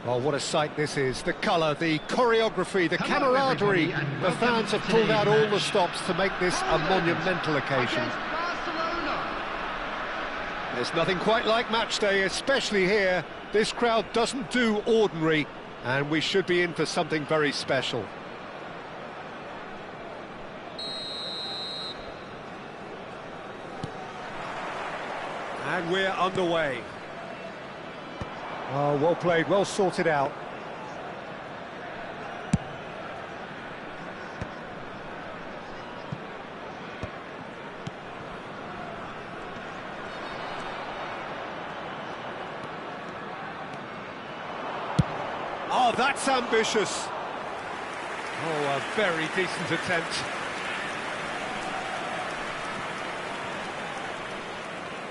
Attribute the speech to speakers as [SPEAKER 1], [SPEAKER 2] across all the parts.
[SPEAKER 1] Well, what a sight this is. The colour, the choreography, the camaraderie. The fans have pulled out all the stops to make this a monumental occasion. There's nothing quite like match day, especially here. This crowd doesn't do ordinary, and we should be in for something very special. And we're underway. Oh, well played, well sorted out. Oh, that's ambitious. Oh, a very decent attempt.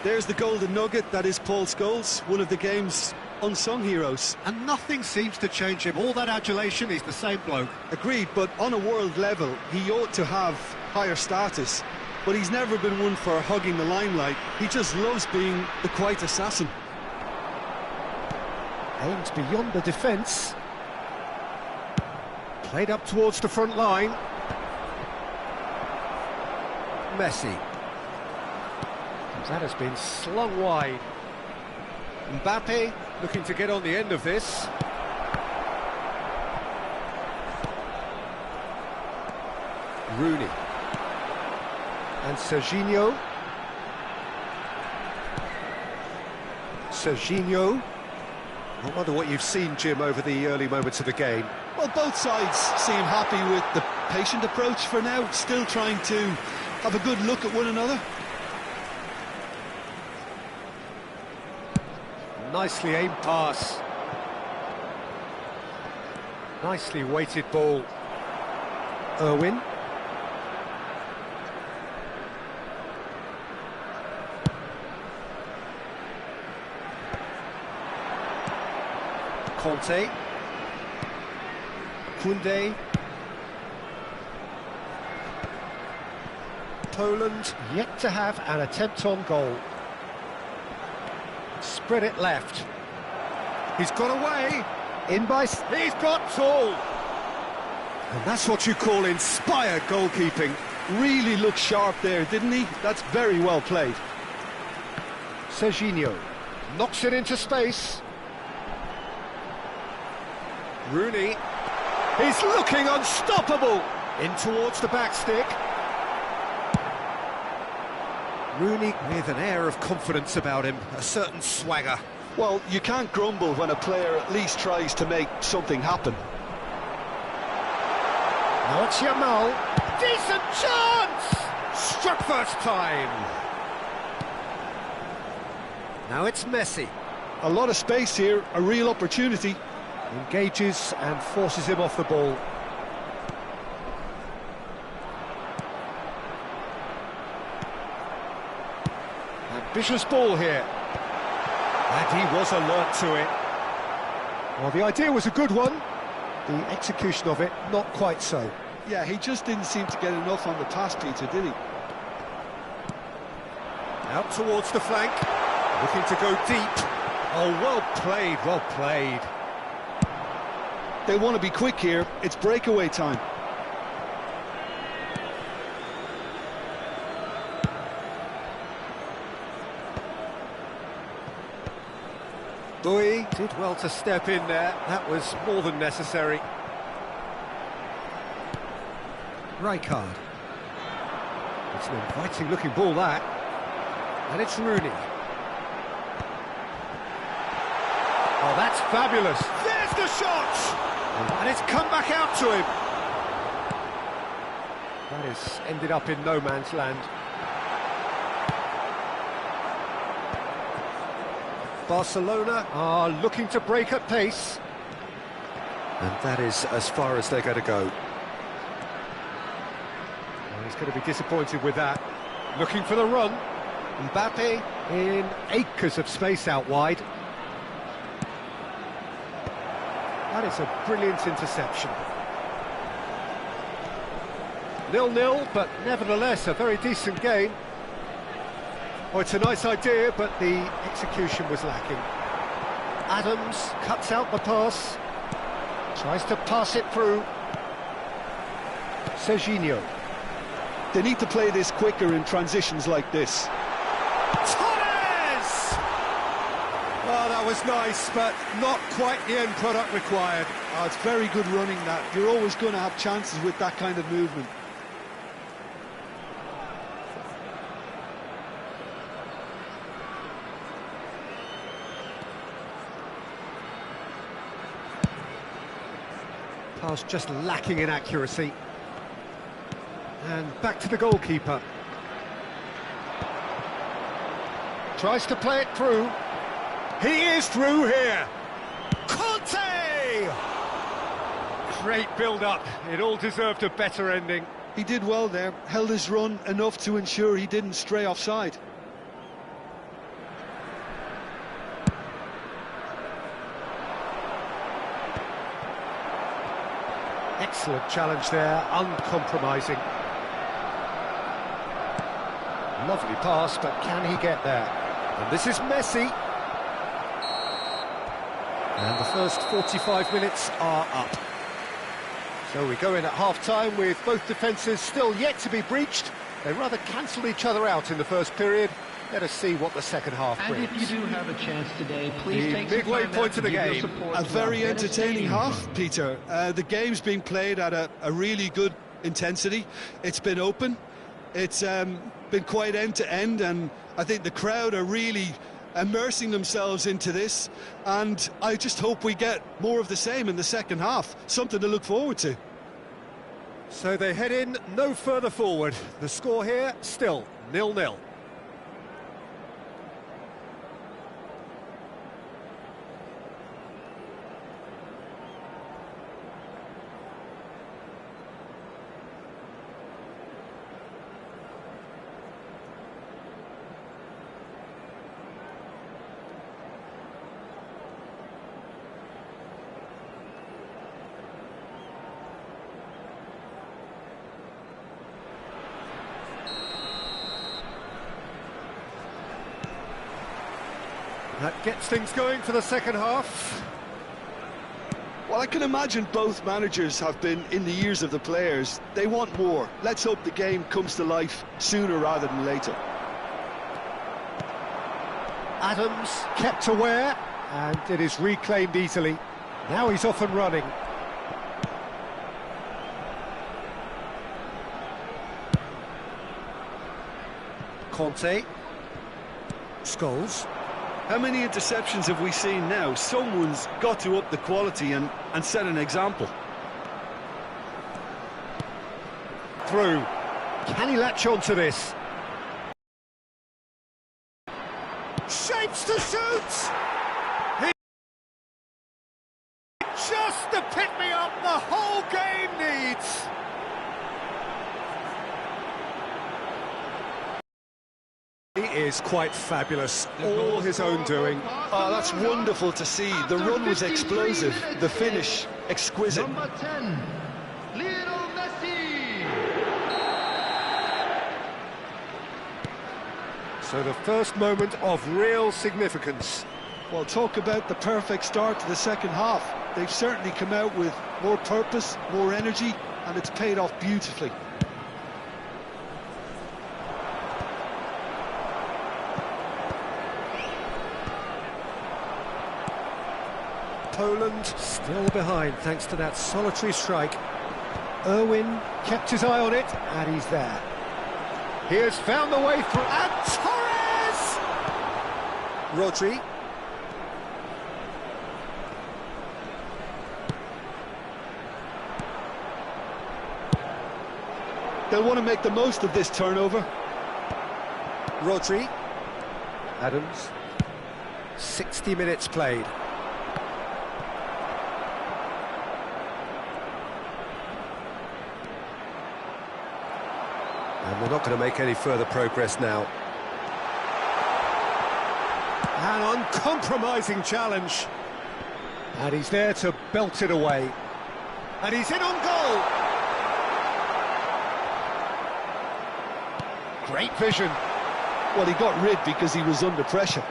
[SPEAKER 2] There's the golden nugget, that is Paul Scholes, one of the game's unsung heroes.
[SPEAKER 1] And nothing seems to change him. All that adulation, he's the same bloke.
[SPEAKER 2] Agreed, but on a world level, he ought to have higher status. But he's never been one for hugging the limelight. He just loves being the quiet assassin.
[SPEAKER 1] Aimed beyond the defence. Played up towards the front line. Messi. That has been slung wide. Mbappe looking to get on the end of this. Rooney. And Serginho. Serginho. I wonder what you've seen, Jim, over the early moments of the game.
[SPEAKER 2] Well, both sides seem happy with the patient approach for now, still trying to have a good look at one another.
[SPEAKER 1] Nicely aimed pass. Nicely weighted ball. Irwin. Conte. Koundé. Poland yet to have an attempt on goal. Spread it left. He's got away. In by... He's got tall. And that's what you call inspired goalkeeping.
[SPEAKER 2] Really looked sharp there, didn't he? That's very well played.
[SPEAKER 1] Serginho knocks it into space. Rooney. He's looking unstoppable. In towards the back stick. Rooney with an air of confidence about him, a certain swagger.
[SPEAKER 2] Well, you can't grumble when a player at least tries to make something happen.
[SPEAKER 1] Now it's Yamal. Decent chance! Struck first time. Now it's Messi.
[SPEAKER 2] A lot of space here, a real opportunity.
[SPEAKER 1] Engages and forces him off the ball. Ambitious ball here. And he was alert to it. Well, the idea was a good one. The execution of it, not quite so.
[SPEAKER 2] Yeah, he just didn't seem to get enough on the pass, Peter, did he?
[SPEAKER 1] Out towards the flank. Looking to go deep. Oh, well played, well played.
[SPEAKER 2] They want to be quick here. It's breakaway time.
[SPEAKER 1] Bowie did well to step in there. That was more than necessary. Rijkaard. It's an inviting looking ball, that. And it's Rooney. Oh, that's fabulous. There's the shot! And it's come back out to him. That has ended up in no man's land. Barcelona are looking to break at pace. And that is as far as they're going to go. Well, he's going to be disappointed with that. Looking for the run. Mbappe in acres of space out wide. That is a brilliant interception. 0-0, but nevertheless a very decent game. Oh, it's a nice idea, but the execution was lacking. Adams cuts out the pass. Tries to pass it through. Serginho.
[SPEAKER 2] They need to play this quicker in transitions like this.
[SPEAKER 1] Torres! Well, that was nice, but not quite the end product required.
[SPEAKER 2] Oh, it's very good running, that. You're always going to have chances with that kind of movement.
[SPEAKER 1] Pass just lacking in accuracy. And back to the goalkeeper. Tries to play it through. He is through here. Conte! Great build-up. It all deserved a better ending.
[SPEAKER 2] He did well there, held his run enough to ensure he didn't stray offside.
[SPEAKER 1] Excellent challenge there, uncompromising. Lovely pass, but can he get there? And this is Messi. And the first 45 minutes are up. So we go in at half-time with both defences still yet to be breached. They rather cancelled each other out in the first period. Let us see what the second half brings.
[SPEAKER 3] And if you do have a chance today, please take some
[SPEAKER 1] midway
[SPEAKER 3] time
[SPEAKER 1] point of the game.
[SPEAKER 2] A very entertaining half, Peter. The game's been played at a really good intensity. It's been open. It's been quite end-to-end, and I think the crowd are really immersing themselves into this, and I just hope we get more of the same in the second half. Something to look forward to.
[SPEAKER 1] So they head in no further forward. The score here still 0-0. That gets things going for the second half.
[SPEAKER 2] Well, I can imagine both managers have been in the ears of the players. They want more. Let's hope the game comes to life sooner rather than later.
[SPEAKER 1] Adams kept aware, and it is reclaimed easily. Now he's off and running. Conte. Scholes.
[SPEAKER 2] How many interceptions have we seen now? Someone's got to up the quality and set an example.
[SPEAKER 1] Through. Can he latch on to this? Shapes to shoot! He just the pick-me-up the whole game needs! He is quite fabulous, all his own doing.
[SPEAKER 2] Oh, that's wonderful to see. The run was explosive, the finish exquisite.
[SPEAKER 3] Number 10, Lionel Messi.
[SPEAKER 1] So the first moment of real significance.
[SPEAKER 2] Well, talk about the perfect start to the second half. They've certainly come out with more purpose, more energy, and it's paid off beautifully.
[SPEAKER 1] Poland still behind thanks to that solitary strike. Irwin kept his eye on it, and he's there. He has found the way through, and Torres! Rodri.
[SPEAKER 2] They'll want to make the most of this turnover.
[SPEAKER 1] Rodri. Adams. 60 minutes played. And they're not going to make any further progress now. An uncompromising challenge. And he's there to belt it away. And he's in on goal. Great vision.
[SPEAKER 2] Well, he got rid because he was under pressure.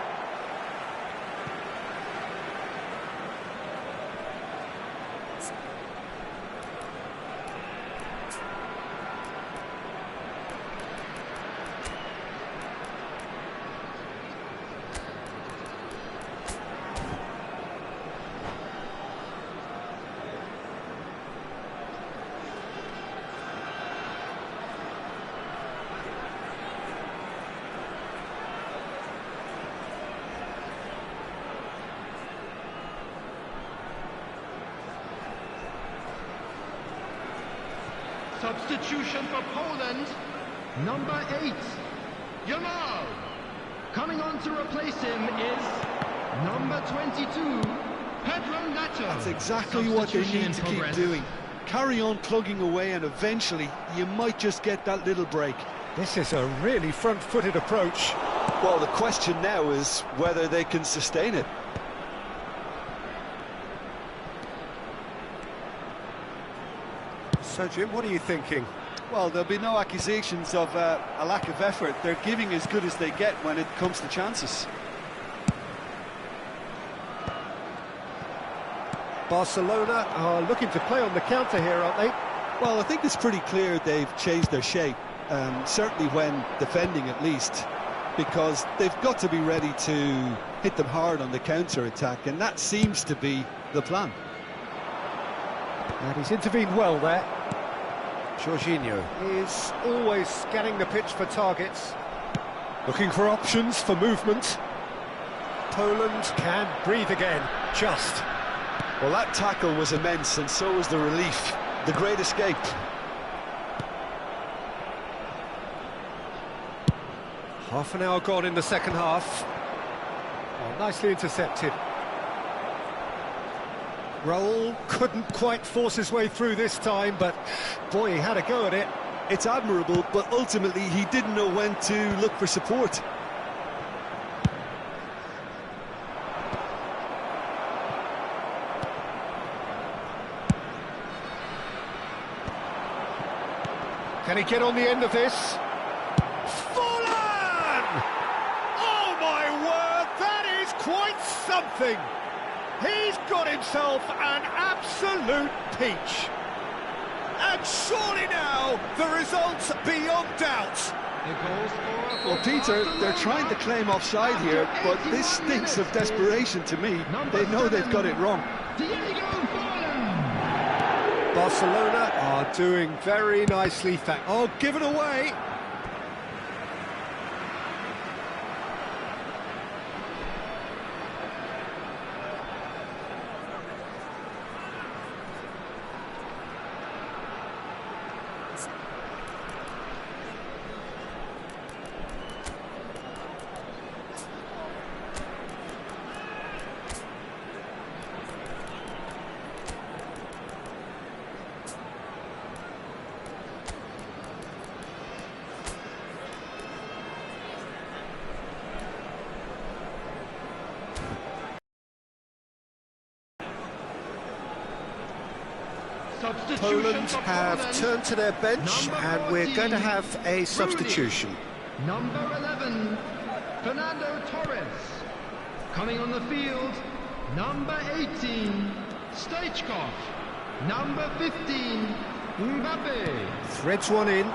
[SPEAKER 3] Substitution for Poland, number 8, Yamal. Coming on to replace him is number 22, Pedro Nacho.
[SPEAKER 2] That's exactly what they need to keep doing. Carry on plugging away and eventually you might just get that little break.
[SPEAKER 1] This is a really front-footed approach.
[SPEAKER 2] Well, the question now is whether they can sustain it.
[SPEAKER 1] So, Jim, what are you thinking?
[SPEAKER 2] Well, there'll be no accusations of a lack of effort. They're giving as good as they get when it comes to chances.
[SPEAKER 1] Barcelona are looking to play on the counter here, aren't they?
[SPEAKER 2] Well, I think it's pretty clear they've changed their shape, certainly when defending at least, because they've got to be ready to hit them hard on the counter-attack, and that seems to be the plan.
[SPEAKER 1] And he's intervened well there. Jorginho is always scanning the pitch for targets, looking for options for movement. Poland can breathe again, just.
[SPEAKER 2] Well, that tackle was immense, and so was the relief. The great escape.
[SPEAKER 1] Half an hour gone in the second half. Oh, nicely intercepted. Raul couldn't quite force his way through this time, but boy, he had a go at it.
[SPEAKER 2] It's admirable, but ultimately he didn't know when to look for support.
[SPEAKER 1] Can he get on the end of this? Fallen! Oh my word, that is quite something! He's got himself an absolute peach. And surely now, the result's beyond doubt.
[SPEAKER 2] Well, Peter, they're trying to claim offside here, but this stinks of desperation to me. They know they've got it wrong.
[SPEAKER 1] Barcelona are doing very nicely. Oh, given away. Poland have turned to their bench and we're going to have a substitution.
[SPEAKER 3] Number 11, Fernando Torres. Coming on the field, number 18, Stoichkov. Number 15, Mbappe.
[SPEAKER 1] Threads one in.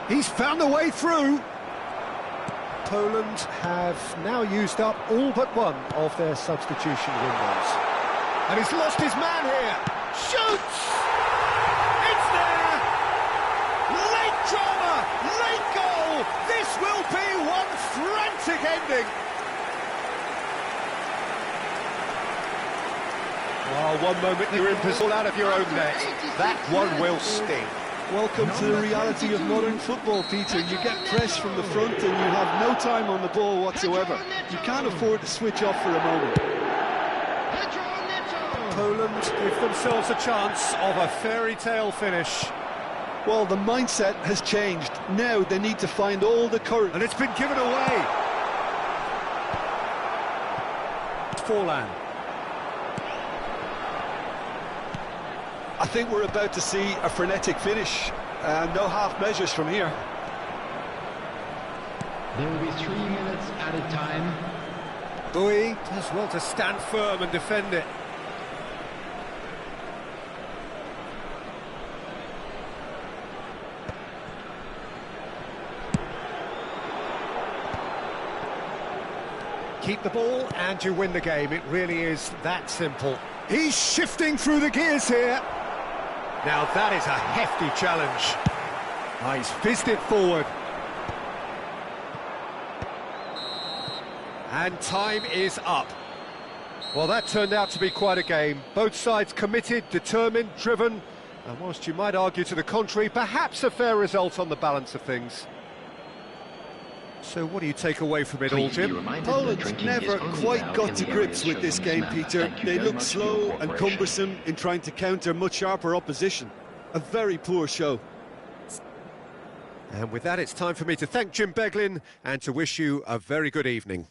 [SPEAKER 1] He's found a way through. Poland have now used up all but one of their substitution windows. And he's lost his man here. Shoots! It's there! Late drama! Late goal! This will be one frantic ending! Oh, one moment you're in possession out of your own net. That one will sting.
[SPEAKER 2] Welcome to the reality of modern football, Peter. You get pressed from the front and you have no time on the ball whatsoever. You can't afford to switch off for a moment.
[SPEAKER 1] Poland give themselves a chance of a fairy tale finish.
[SPEAKER 2] Well, the mindset has changed. Now they need to find all the courage.
[SPEAKER 1] And it's been given away. Forlan.
[SPEAKER 2] I think we're about to see a frenetic finish. No half measures from here.
[SPEAKER 3] There will be 3 minutes added time.
[SPEAKER 1] Bowie does well to stand firm and defend it. Keep the ball and you win the game. It really is that simple. He's shifting through the gears here. Now that is a hefty challenge. Oh, he's fizzed it forward. And time is up. Well, that turned out to be quite a game. Both sides committed, determined, driven, And whilst you might argue to the contrary, perhaps a fair result on the balance of things. So what do you take away from it all, Jim?
[SPEAKER 2] Poland never quite got to grips with this game, Peter. They looked slow and cumbersome in trying to counter much sharper opposition. A very poor show.
[SPEAKER 1] And with that, it's time for me to thank Jim Beglin and to wish you a very good evening.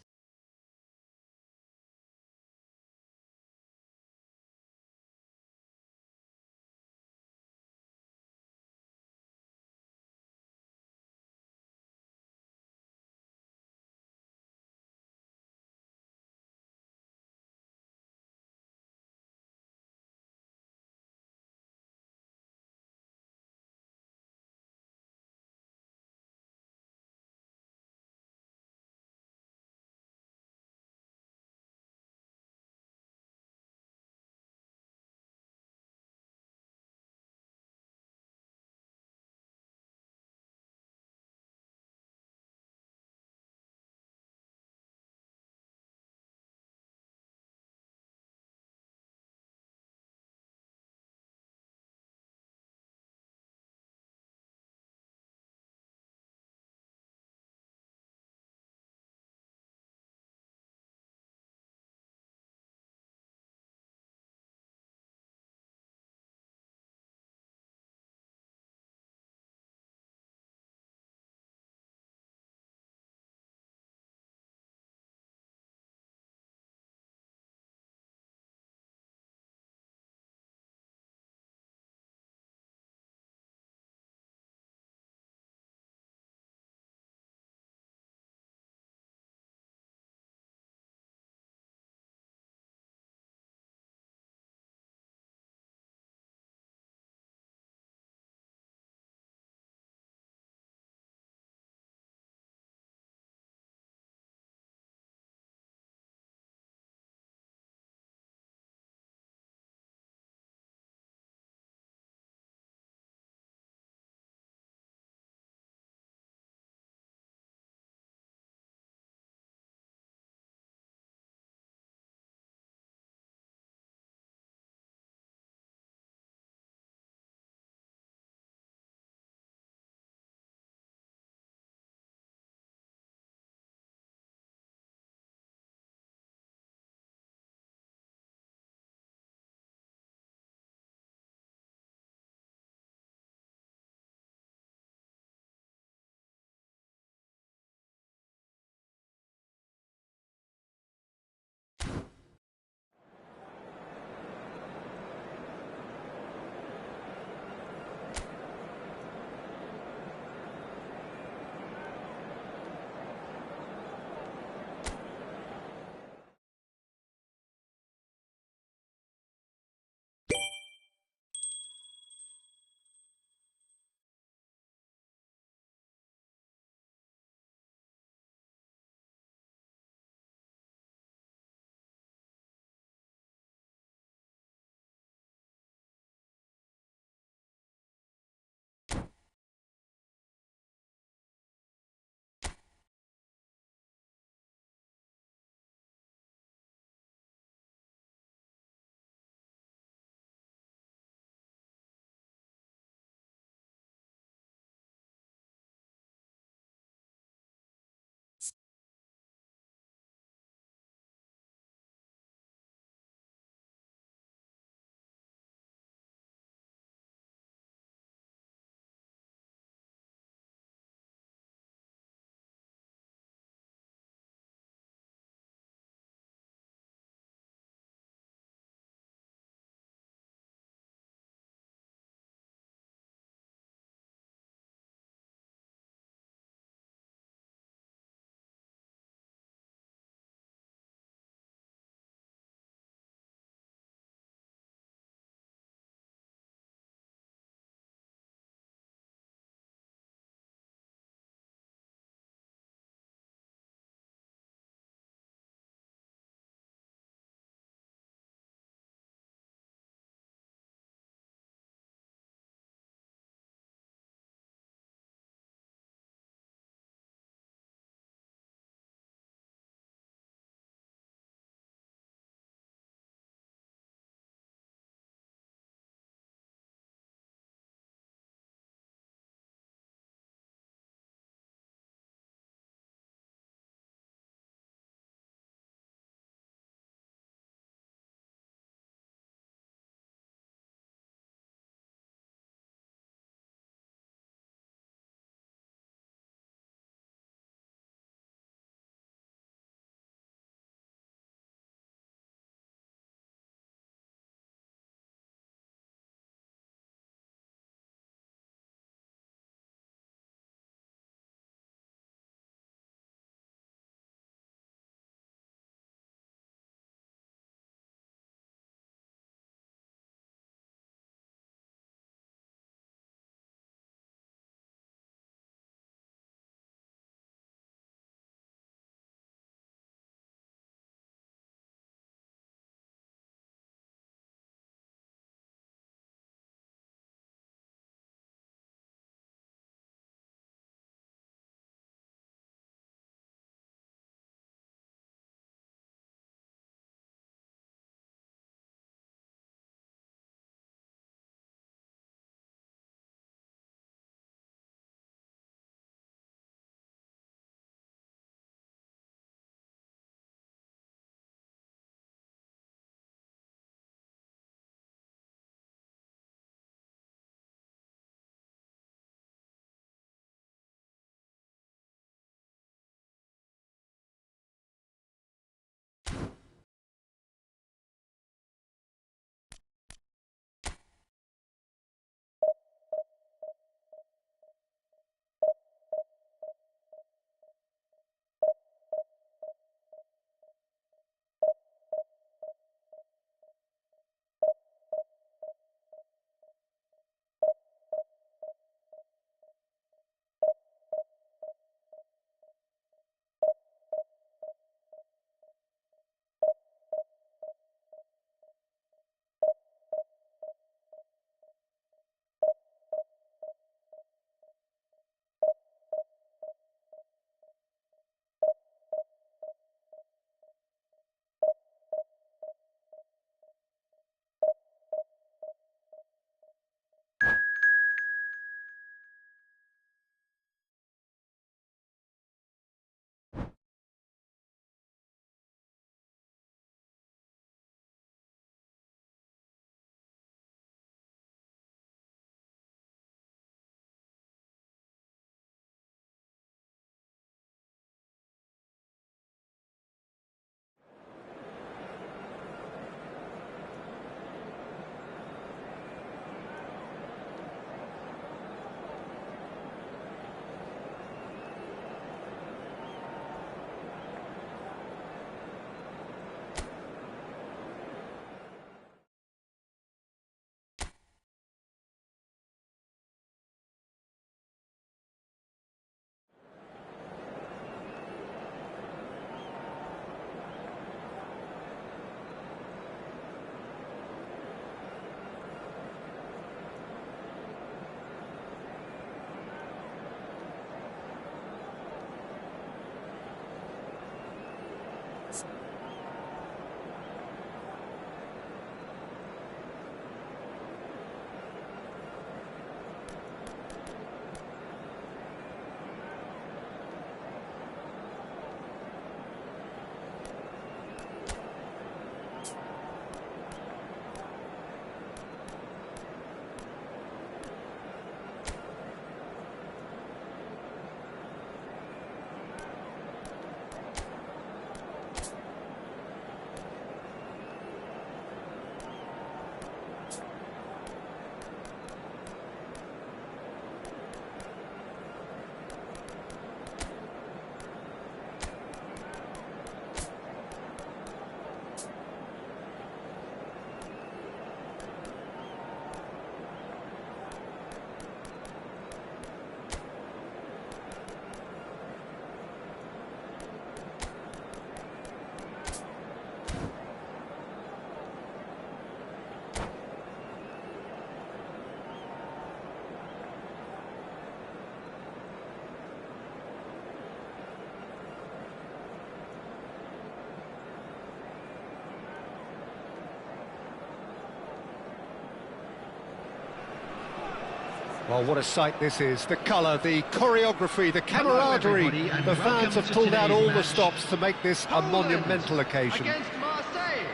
[SPEAKER 1] Well, what a sight this is. The colour, the choreography, the camaraderie.
[SPEAKER 3] everybody, and
[SPEAKER 1] The fans
[SPEAKER 3] welcome
[SPEAKER 1] have
[SPEAKER 3] to
[SPEAKER 1] pulled out
[SPEAKER 3] today's
[SPEAKER 1] all the
[SPEAKER 3] match.
[SPEAKER 1] stops to make this a
[SPEAKER 3] Poland
[SPEAKER 1] monumental occasion.
[SPEAKER 3] Against Marseille.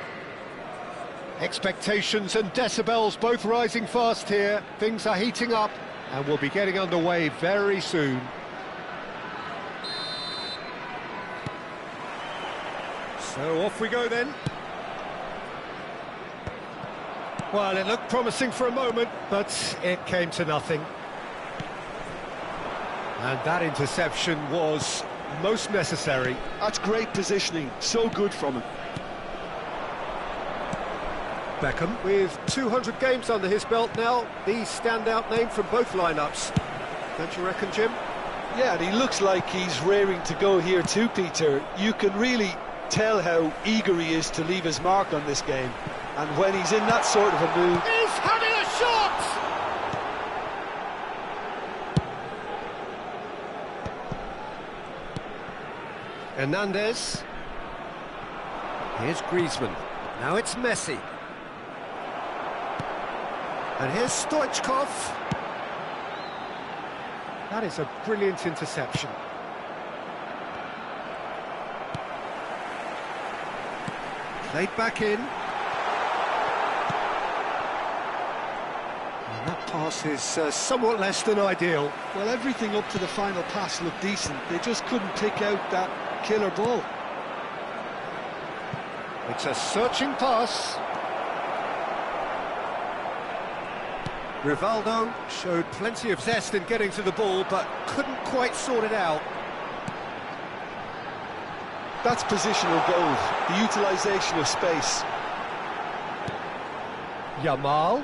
[SPEAKER 1] Expectations and decibels both rising fast here. Things are heating up and we'll be getting underway very soon. So off we go then. Well, it looked promising for a moment, but it came to nothing. And that interception was most necessary.
[SPEAKER 2] That's great positioning, so good from him.
[SPEAKER 1] Beckham, with 200 games under his belt now, the standout name from both lineups. Don't you reckon, Jim?
[SPEAKER 2] Yeah, and he looks like he's raring to go here too, Peter. You can really tell how eager he is to leave his mark on this game. And when he's in that sort of a mood...
[SPEAKER 1] He's having a shot! Hernandez. Here's Griezmann. Now it's Messi. And here's Stoichkov. That is a brilliant interception. Played back in. And that pass is somewhat less than ideal.
[SPEAKER 2] Well, everything up to the final pass looked decent. They just couldn't pick out that killer ball.
[SPEAKER 1] It's a searching pass. Rivaldo showed plenty of zest in getting to the ball, but couldn't quite sort it out.
[SPEAKER 2] That's positional gold, the utilisation of space.
[SPEAKER 1] Yamal,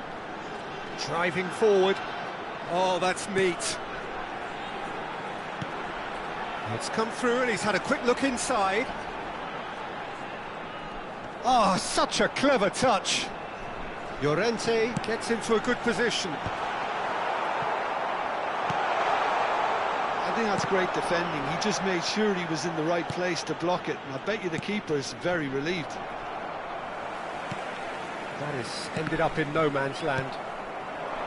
[SPEAKER 1] driving forward. Oh, that's neat. It's come through and he's had a quick look inside. Oh, such a clever touch. Llorente gets into a good position.
[SPEAKER 2] I think that's great defending. He just made sure he was in the right place to block it, and I bet you the keeper's very relieved.
[SPEAKER 1] That has ended up in no man's land.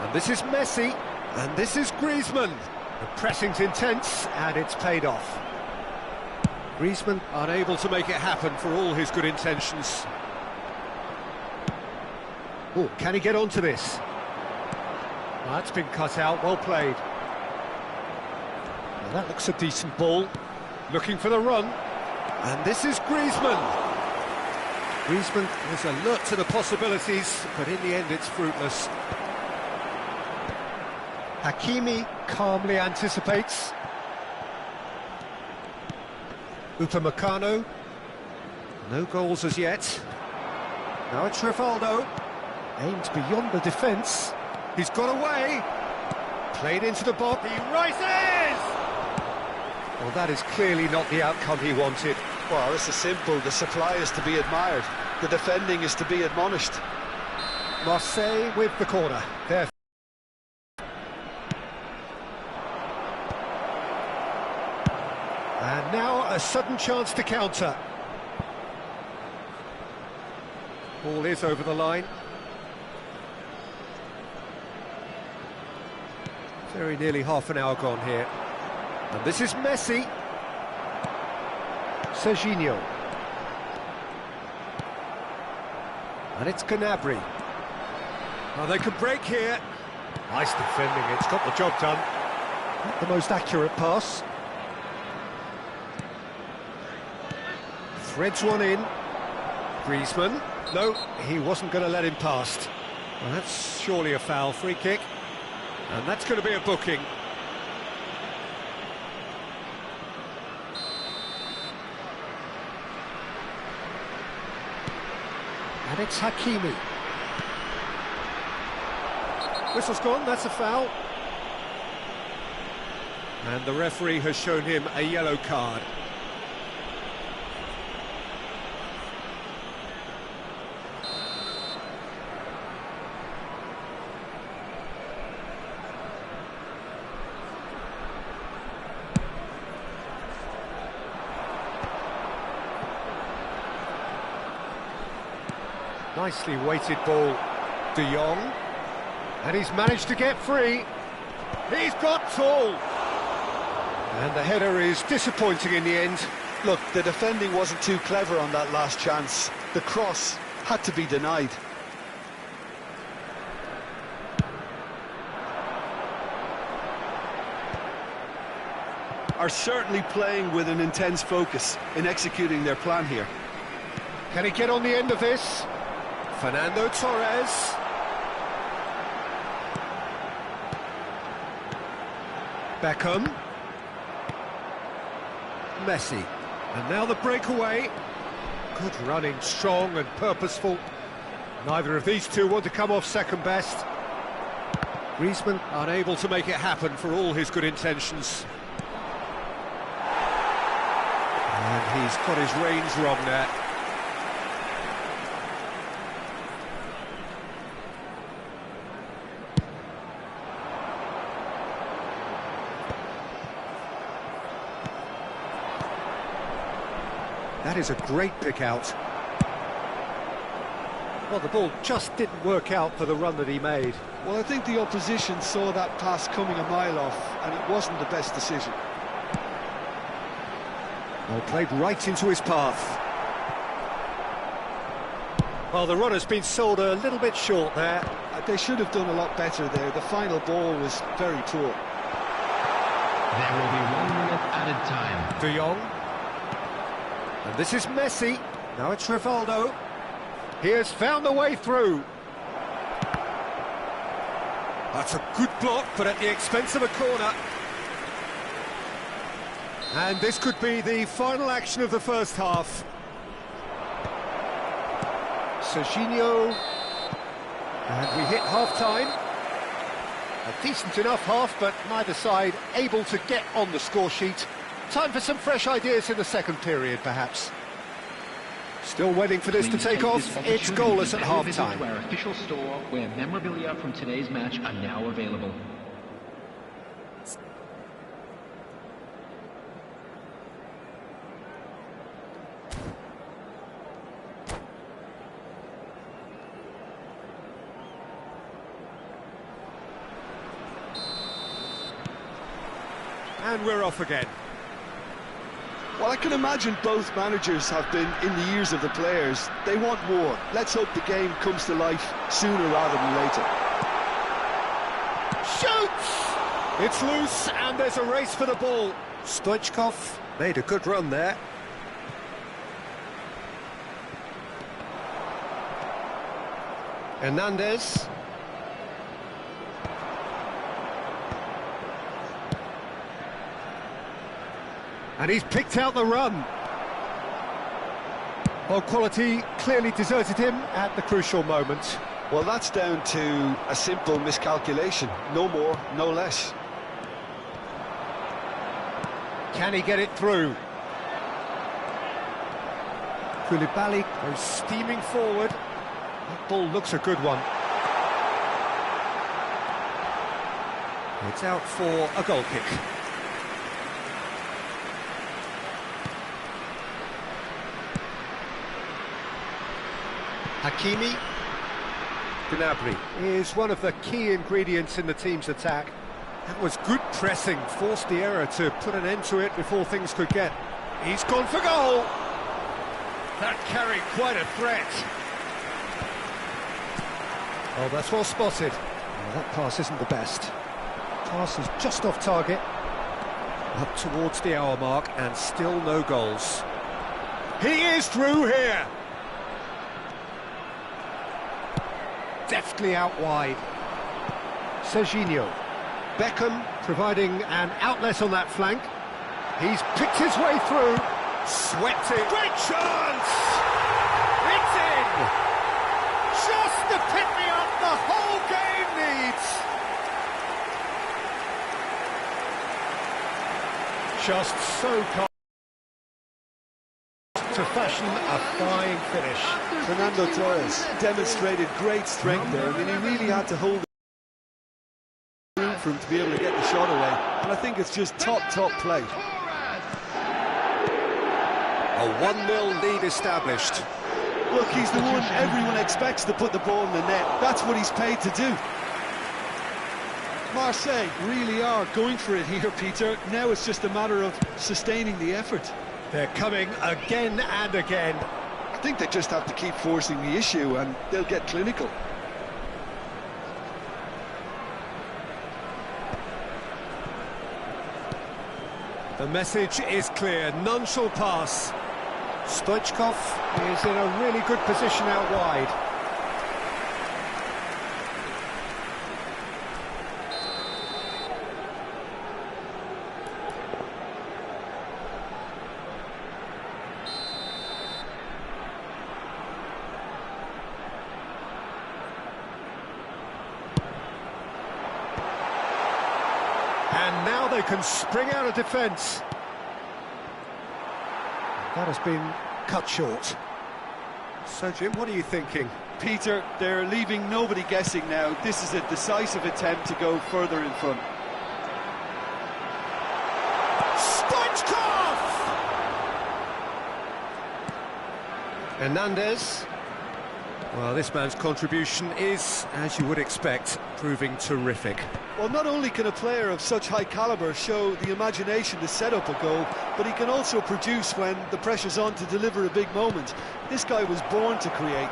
[SPEAKER 1] And this is Messi, and this is Griezmann. The pressing's intense, and it's paid off. Griezmann unable to make it happen for all his good intentions. Oh, can he get onto this? That's been cut out, well played. Well, that looks a decent ball. Looking for the run. And this is Griezmann. Griezmann is alert to the possibilities, but in the end it's fruitless. Hakimi calmly anticipates. Upamecano. No goals as yet. Now it's Rivaldo. Aimed beyond the defence. He's got away. Played into the box. He rises! Well, that is clearly not the outcome he wanted.
[SPEAKER 2] Well, this is simple. The supply is to be admired. The defending is to be admonished.
[SPEAKER 1] Marseille with the corner. There. And now a sudden chance to counter. Ball is over the line. Very nearly half an hour gone here. And this is Messi. Serginho. And it's Gnabry. Now they can break here. Nice defending, it's got the job done. Not the most accurate pass. Threads one in. Griezmann. No, he wasn't going to let him past. Well, that's surely a foul. Free kick. And that's going to be a booking. And it's Hakimi. Whistle's gone, that's a foul. And the referee has shown him a yellow card. Nicely weighted ball, De Jong, and he's managed to get free. He's got full. And the header is disappointing in the end.
[SPEAKER 2] Look, the defending wasn't too clever on that last chance. The cross had to be denied. Are certainly playing with an intense focus in executing their plan here.
[SPEAKER 1] Can he get on the end of this? Fernando Torres. Beckham. Messi. And now the breakaway. Good running, strong and purposeful. Neither of these two want to come off second best. Griezmann unable to make it happen for all his good intentions. And he's got his reins wrong there. That is a great pick out. Well, the ball just didn't work out for the run that he made.
[SPEAKER 2] Well, I think the opposition saw that pass coming a mile off, and it wasn't the best decision.
[SPEAKER 1] Well, played right into his path. Well, the runner's been sold a little bit short there.
[SPEAKER 2] They should have done a lot better there. The final ball was very poor.
[SPEAKER 3] There will be 1 minute added time.
[SPEAKER 1] De Jong. And this is Messi. Now it's Rivaldo. He has found the way through. That's a good block, but at the expense of a corner. And this could be the final action of the first half. Serginho. And we hit half-time. A decent enough half, but neither side able to get on the score sheet. Time for some fresh ideas in the second period, perhaps. Still waiting for this to take off. It's goalless at half-time.
[SPEAKER 4] To our official store, where memorabilia from today's match are now available.
[SPEAKER 1] And we're off again.
[SPEAKER 2] Well, I can imagine both managers have been in the ears of the players. They want more. Let's hope the game comes to life sooner rather than later.
[SPEAKER 1] Shoots! It's loose, and there's a race for the ball. Stoichkov made a good run there. Hernandez. And he's picked out the run. Well, quality clearly deserted him at the crucial moment.
[SPEAKER 2] Well, that's down to a simple miscalculation. No more, no less.
[SPEAKER 1] Can he get it through? Koulibaly goes steaming forward. That ball looks a good one. It's out for a goal kick. Hakimi. Gnabry is one of the key ingredients in the team's attack. That was good pressing, forced the error to put an end to it before things could get. He's gone for goal! That carried quite a threat. Oh, that's well spotted. Oh, that pass isn't the best. Pass is just off target. Up towards the hour mark and still no goals. He is through here! Deftly out wide. Serginho. Beckham providing an outlet on that flank. He's picked his way through. Swept it. Great chance! It's in! Just the pick-me-up the whole game needs! Just so calm to fashion a fine finish.
[SPEAKER 2] Fernando Torres demonstrated great strength there. I mean, he really had to hold room for him to be able to get the shot away. And I think it's just top play.
[SPEAKER 1] A 1-0 lead established.
[SPEAKER 2] Look, he's the one everyone expects to put the ball in the net. That's what he's paid to do. Marseille really are going for it here, Peter. Now it's just a matter of sustaining the effort.
[SPEAKER 1] They're coming again and again.
[SPEAKER 2] I think they just have to keep forcing the issue and they'll get clinical.
[SPEAKER 1] The message is clear, none shall pass. Stoichkov is in a really good position out wide. And now they can spring out of defence. That has been cut short. So, Jim, what are you thinking?
[SPEAKER 2] Peter, they're leaving nobody guessing now. This is a decisive attempt to go further in front.
[SPEAKER 1] Stoichkov! Hernandez. Well, this man's contribution is, as you would expect, proving terrific.
[SPEAKER 2] Well, not only can a player of such high calibre show the imagination to set up a goal, but he can also produce when the pressure's on to deliver a big moment. This guy was born to create.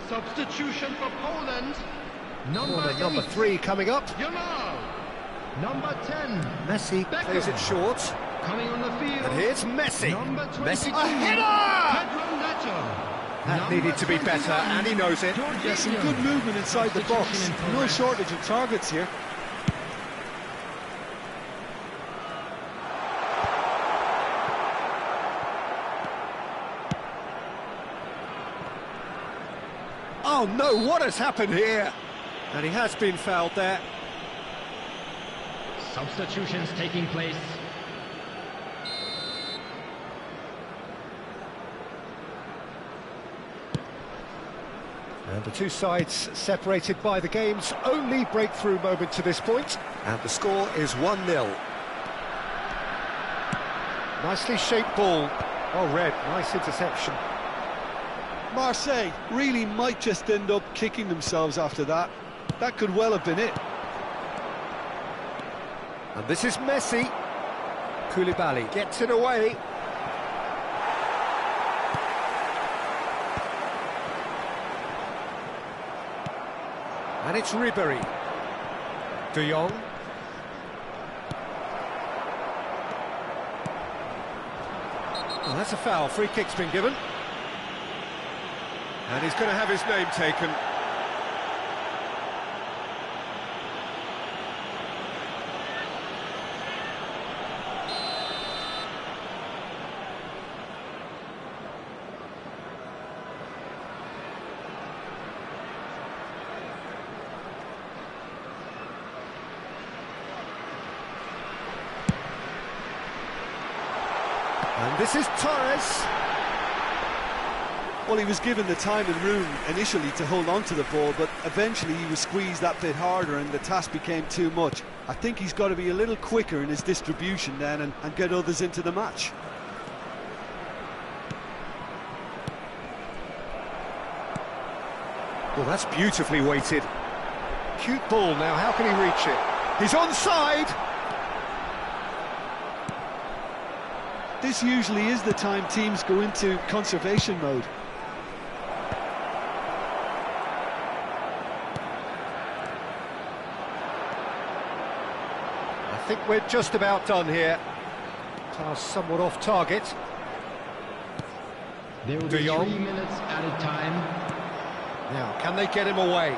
[SPEAKER 3] Substitution for Poland. Number
[SPEAKER 1] 3 coming up.
[SPEAKER 3] You know, number 10.
[SPEAKER 1] Messi
[SPEAKER 3] Beckham.
[SPEAKER 1] plays it short.
[SPEAKER 3] Coming on the field.
[SPEAKER 1] And here's Messi.
[SPEAKER 3] Number 22.
[SPEAKER 1] Messi. A header! That needed to be better, and he knows it.
[SPEAKER 2] Yeah, some good movement inside the box. No shortage of targets here.
[SPEAKER 1] Oh no, what has happened here? And he has been fouled there.
[SPEAKER 4] Substitutions taking place.
[SPEAKER 1] And the two sides separated by the game's only breakthrough moment to this point. And the score is 1-0. Nicely shaped ball. Oh, Red, nice interception.
[SPEAKER 2] Marseille really might just end up kicking themselves after that. That could well have been it.
[SPEAKER 1] And this is Messi. Koulibaly gets it away. And it's Ribéry. De Jong. Well, that's a foul. Free kick's been given. And he's going to have his name taken. And this is Torres.
[SPEAKER 2] Well, he was given the time and room initially to hold on to the ball, but eventually he was squeezed that bit harder and the task became too much. I think he's got to be a little quicker in his distribution then and get others into the match.
[SPEAKER 1] Well, that's beautifully weighted. Cute ball now, how can he reach it? He's onside!
[SPEAKER 2] This usually is the time teams go into conservation mode.
[SPEAKER 1] I think we're just about done here. Pass somewhat off target.
[SPEAKER 4] There will
[SPEAKER 1] De
[SPEAKER 4] be
[SPEAKER 1] Jong.
[SPEAKER 4] 3 minutes added time.
[SPEAKER 1] Now, can they get him away?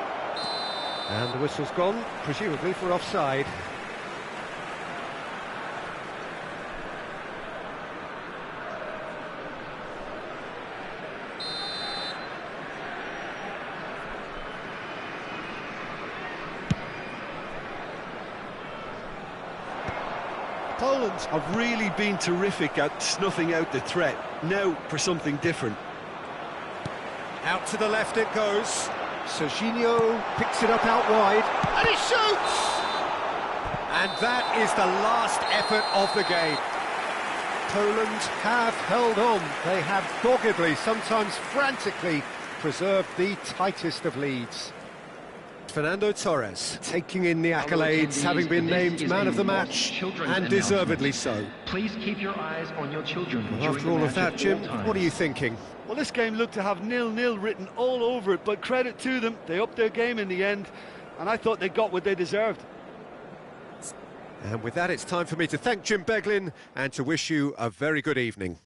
[SPEAKER 1] And the whistle's gone, presumably for offside.
[SPEAKER 2] Poland have really been terrific at snuffing out the threat. Now for something different.
[SPEAKER 1] Out to the left it goes. Serginho picks it up out wide, and he shoots! And that is the last effort of the game. Poland have held on. They have doggedly, sometimes frantically, preserved the tightest of leads. Fernando Torres taking in the accolades, having been named man of the match, and deservedly so.
[SPEAKER 4] Please keep your eyes on your children.
[SPEAKER 1] Well, after all of that, Jim, what are you thinking?
[SPEAKER 2] Well, this game looked to have 0-0 written all over it, but credit to them, they upped their game in the end, and I thought they got what they deserved.
[SPEAKER 1] And with that, it's time for me to thank Jim Beglin and to wish you a very good evening.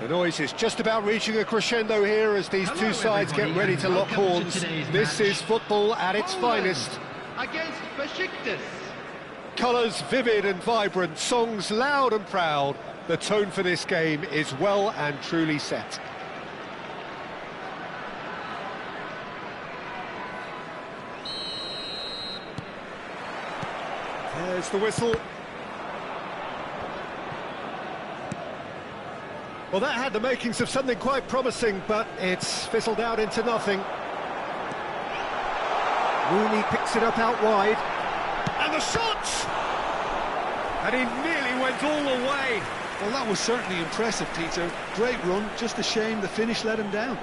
[SPEAKER 1] The noise is just about reaching a crescendo here as these two sides get ready to lock horns. This is football at its finest.
[SPEAKER 3] Against Besiktas.
[SPEAKER 1] Colours vivid and vibrant, songs loud and proud. The tone for this game is well and truly set. There's the whistle. Well, that had the makings of something quite promising, but it's fizzled out into nothing. Rooney picks it up out wide. And the shot! And he nearly went all the way.
[SPEAKER 2] Well, that was certainly impressive, Peter. Great run, just a shame the finish let him down.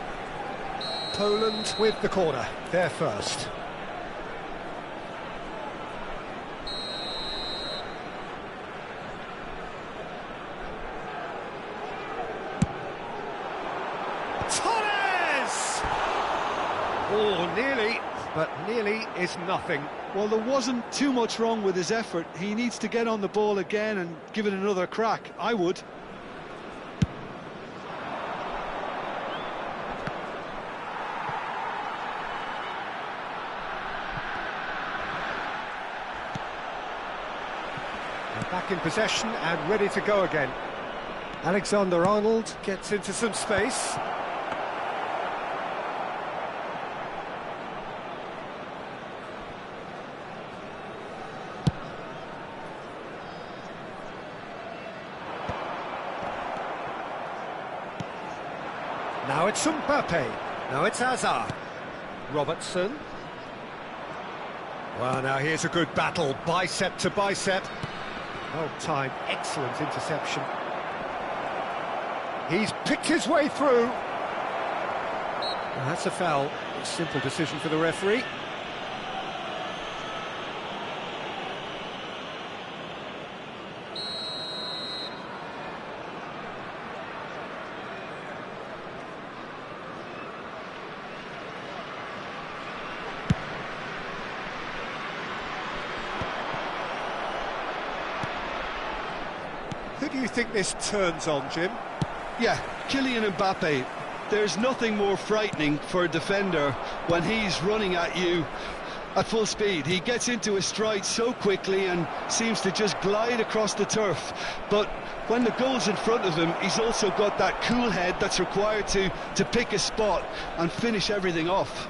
[SPEAKER 1] Poland with the corner, they're first. Oh, nearly, but nearly is nothing.
[SPEAKER 2] Well, there wasn't too much wrong with his effort. He needs to get on the ball again and give it another crack. I would.
[SPEAKER 1] They're back in possession and ready to go again. Alexander-Arnold gets into some space. it's Mbappe. Now it's Hazard. Robertson. Well, now here's a good battle, bicep to bicep. Well timed, excellent interception. He's picked his way through. Well, that's a foul. A simple decision for the referee. Who do you think this turns on, Jim?
[SPEAKER 2] Yeah, Kylian Mbappe. There's nothing more frightening for a defender when he's running at you at full speed. He gets into his stride so quickly and seems to just glide across the turf. But when the goal's in front of him, he's also got that cool head that's required to pick a spot and finish everything off.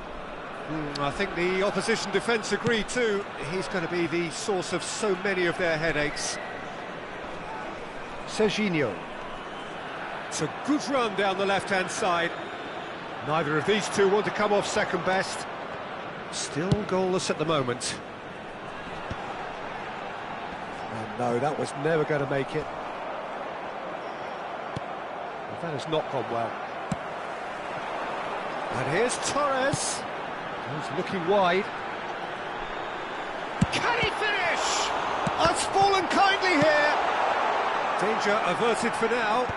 [SPEAKER 1] I think the opposition defence agree too. He's going to be the source of so many of their headaches. Serginho. It's a good run down the left-hand side. Neither of these two want to come off second best. Still goalless at the moment. And no, that was never going to make it. Well, that has not gone well. And here's Torres. He's looking wide. Can he finish? It's fallen kindly here. Danger averted for now.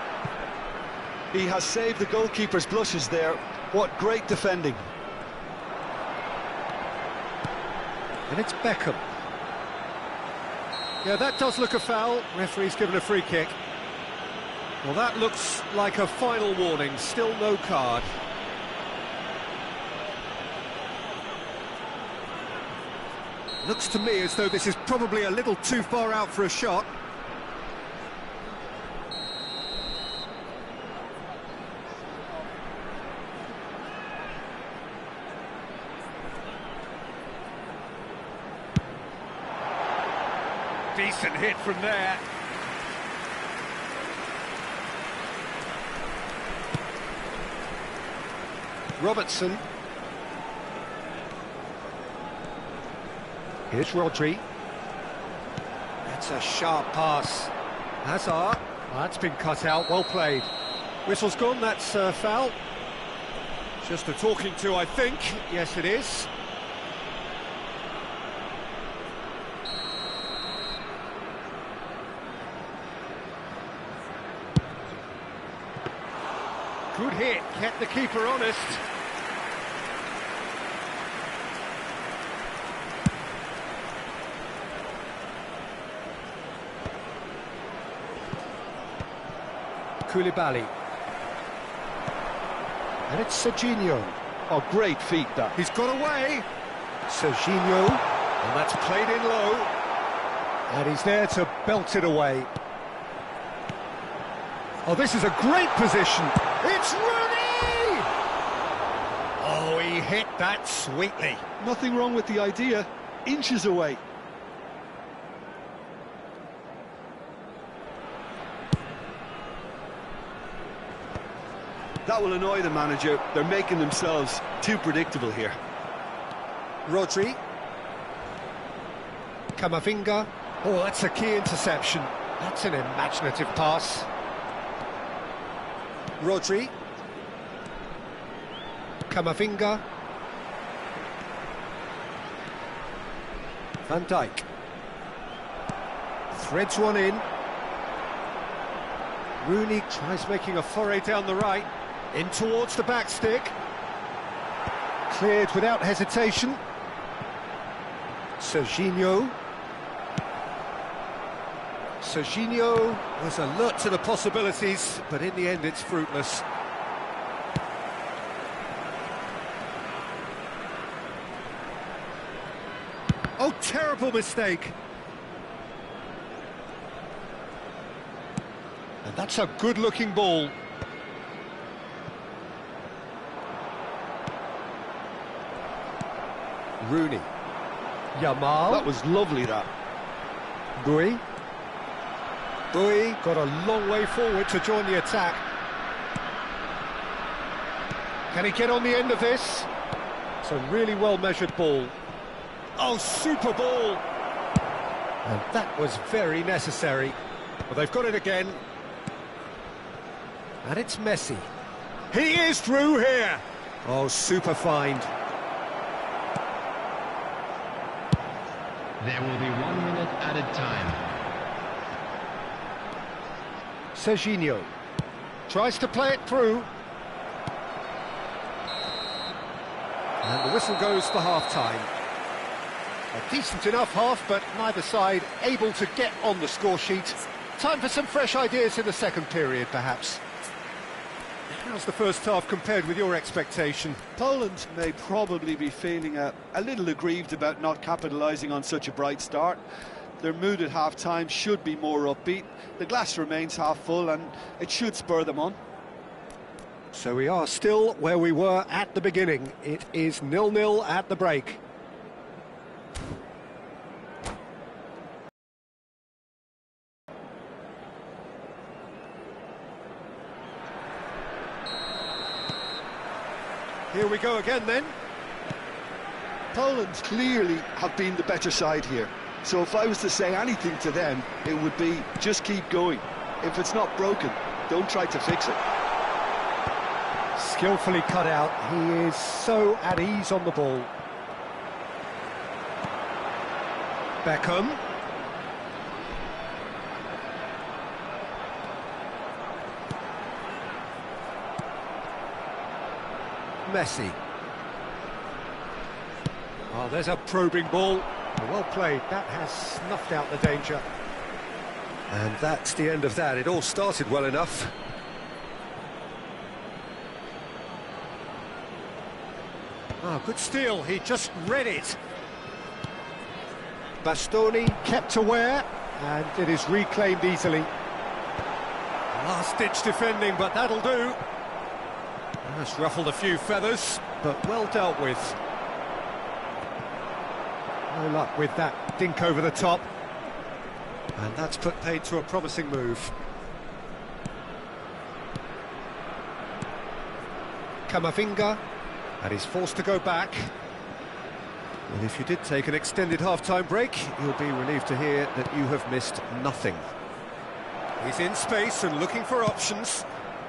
[SPEAKER 2] He has saved the goalkeeper's blushes there. What great defending.
[SPEAKER 1] And it's Beckham. Yeah, that does look a foul. Referee's given a free kick. Well, that looks like a final warning. Still no card. Looks to me as though this is probably a little too far out for a shot. Decent hit from there. Robertson. Here's Rodri. That's a sharp pass. Hazard. Well, that's been cut out, well played. Whistle's gone, that's a foul. Just a talking to, I think. Yes, it is. Good hit, kept the keeper honest. Koulibaly. And it's Serginho.
[SPEAKER 2] Oh, great feet, that.
[SPEAKER 1] He's got away. Serginho. And that's played in low. And he's there to belt it away. Oh, this is a great position. It's Rooney! Oh, he hit that sweetly.
[SPEAKER 2] Nothing wrong with the idea. Inches away. That will annoy the manager. They're making themselves too predictable here.
[SPEAKER 1] Rodri. Camavinga. Oh, that's a key interception. That's an imaginative pass. Rodri. Camavinga. Van Dijk. Threads one in. Rooney tries making a foray down the right. In towards the back stick. Cleared without hesitation. Serginho. Serginho was alert to the possibilities, but in the end it's fruitless. Oh, terrible mistake. And that's a good-looking ball. Rooney. Yamal.
[SPEAKER 2] That was lovely, that.
[SPEAKER 1] Bui. Bui got a long way forward to join the attack. Can he get on the end of this? It's a really well-measured ball. Oh, super ball! And that was very necessary. Well, they've got it again. And it's Messi. He is through here! Oh, super find.
[SPEAKER 3] There will be 1 minute added time.
[SPEAKER 1] Serginho tries to play it through. And the whistle goes for half-time. A decent enough half, but neither side able to get on the score sheet. Time for some fresh ideas in the second period, perhaps. How's the first half compared with your expectation?
[SPEAKER 2] Poland may probably be feeling a little aggrieved about not capitalising on such a bright start. Their mood at half-time should be more upbeat. The glass remains half full and it should spur them on.
[SPEAKER 1] So we are still where we were at the beginning. It is 0-0 at the break. Here we go again then.
[SPEAKER 2] Poland clearly have been the better side here. So if I was to say anything to them, it would be just keep going. If it's not broken, don't try to fix it.
[SPEAKER 1] Skillfully cut out. He is so at ease on the ball. Beckham. Messi. Oh, there's a probing ball. Well played. That has snuffed out the danger. And that's the end of that. It all started well enough. Oh, good steal. He just read it. Bastoni kept aware, and it is reclaimed easily. Last-ditch defending, but that'll do. That's ruffled a few feathers, but well dealt with. No luck with that dink over the top. And that's put paid to a promising move. Camavinga, and he's forced to go back. Well, if you did take an extended half-time break, you'll be relieved to hear that you have missed nothing. He's in space and looking for options.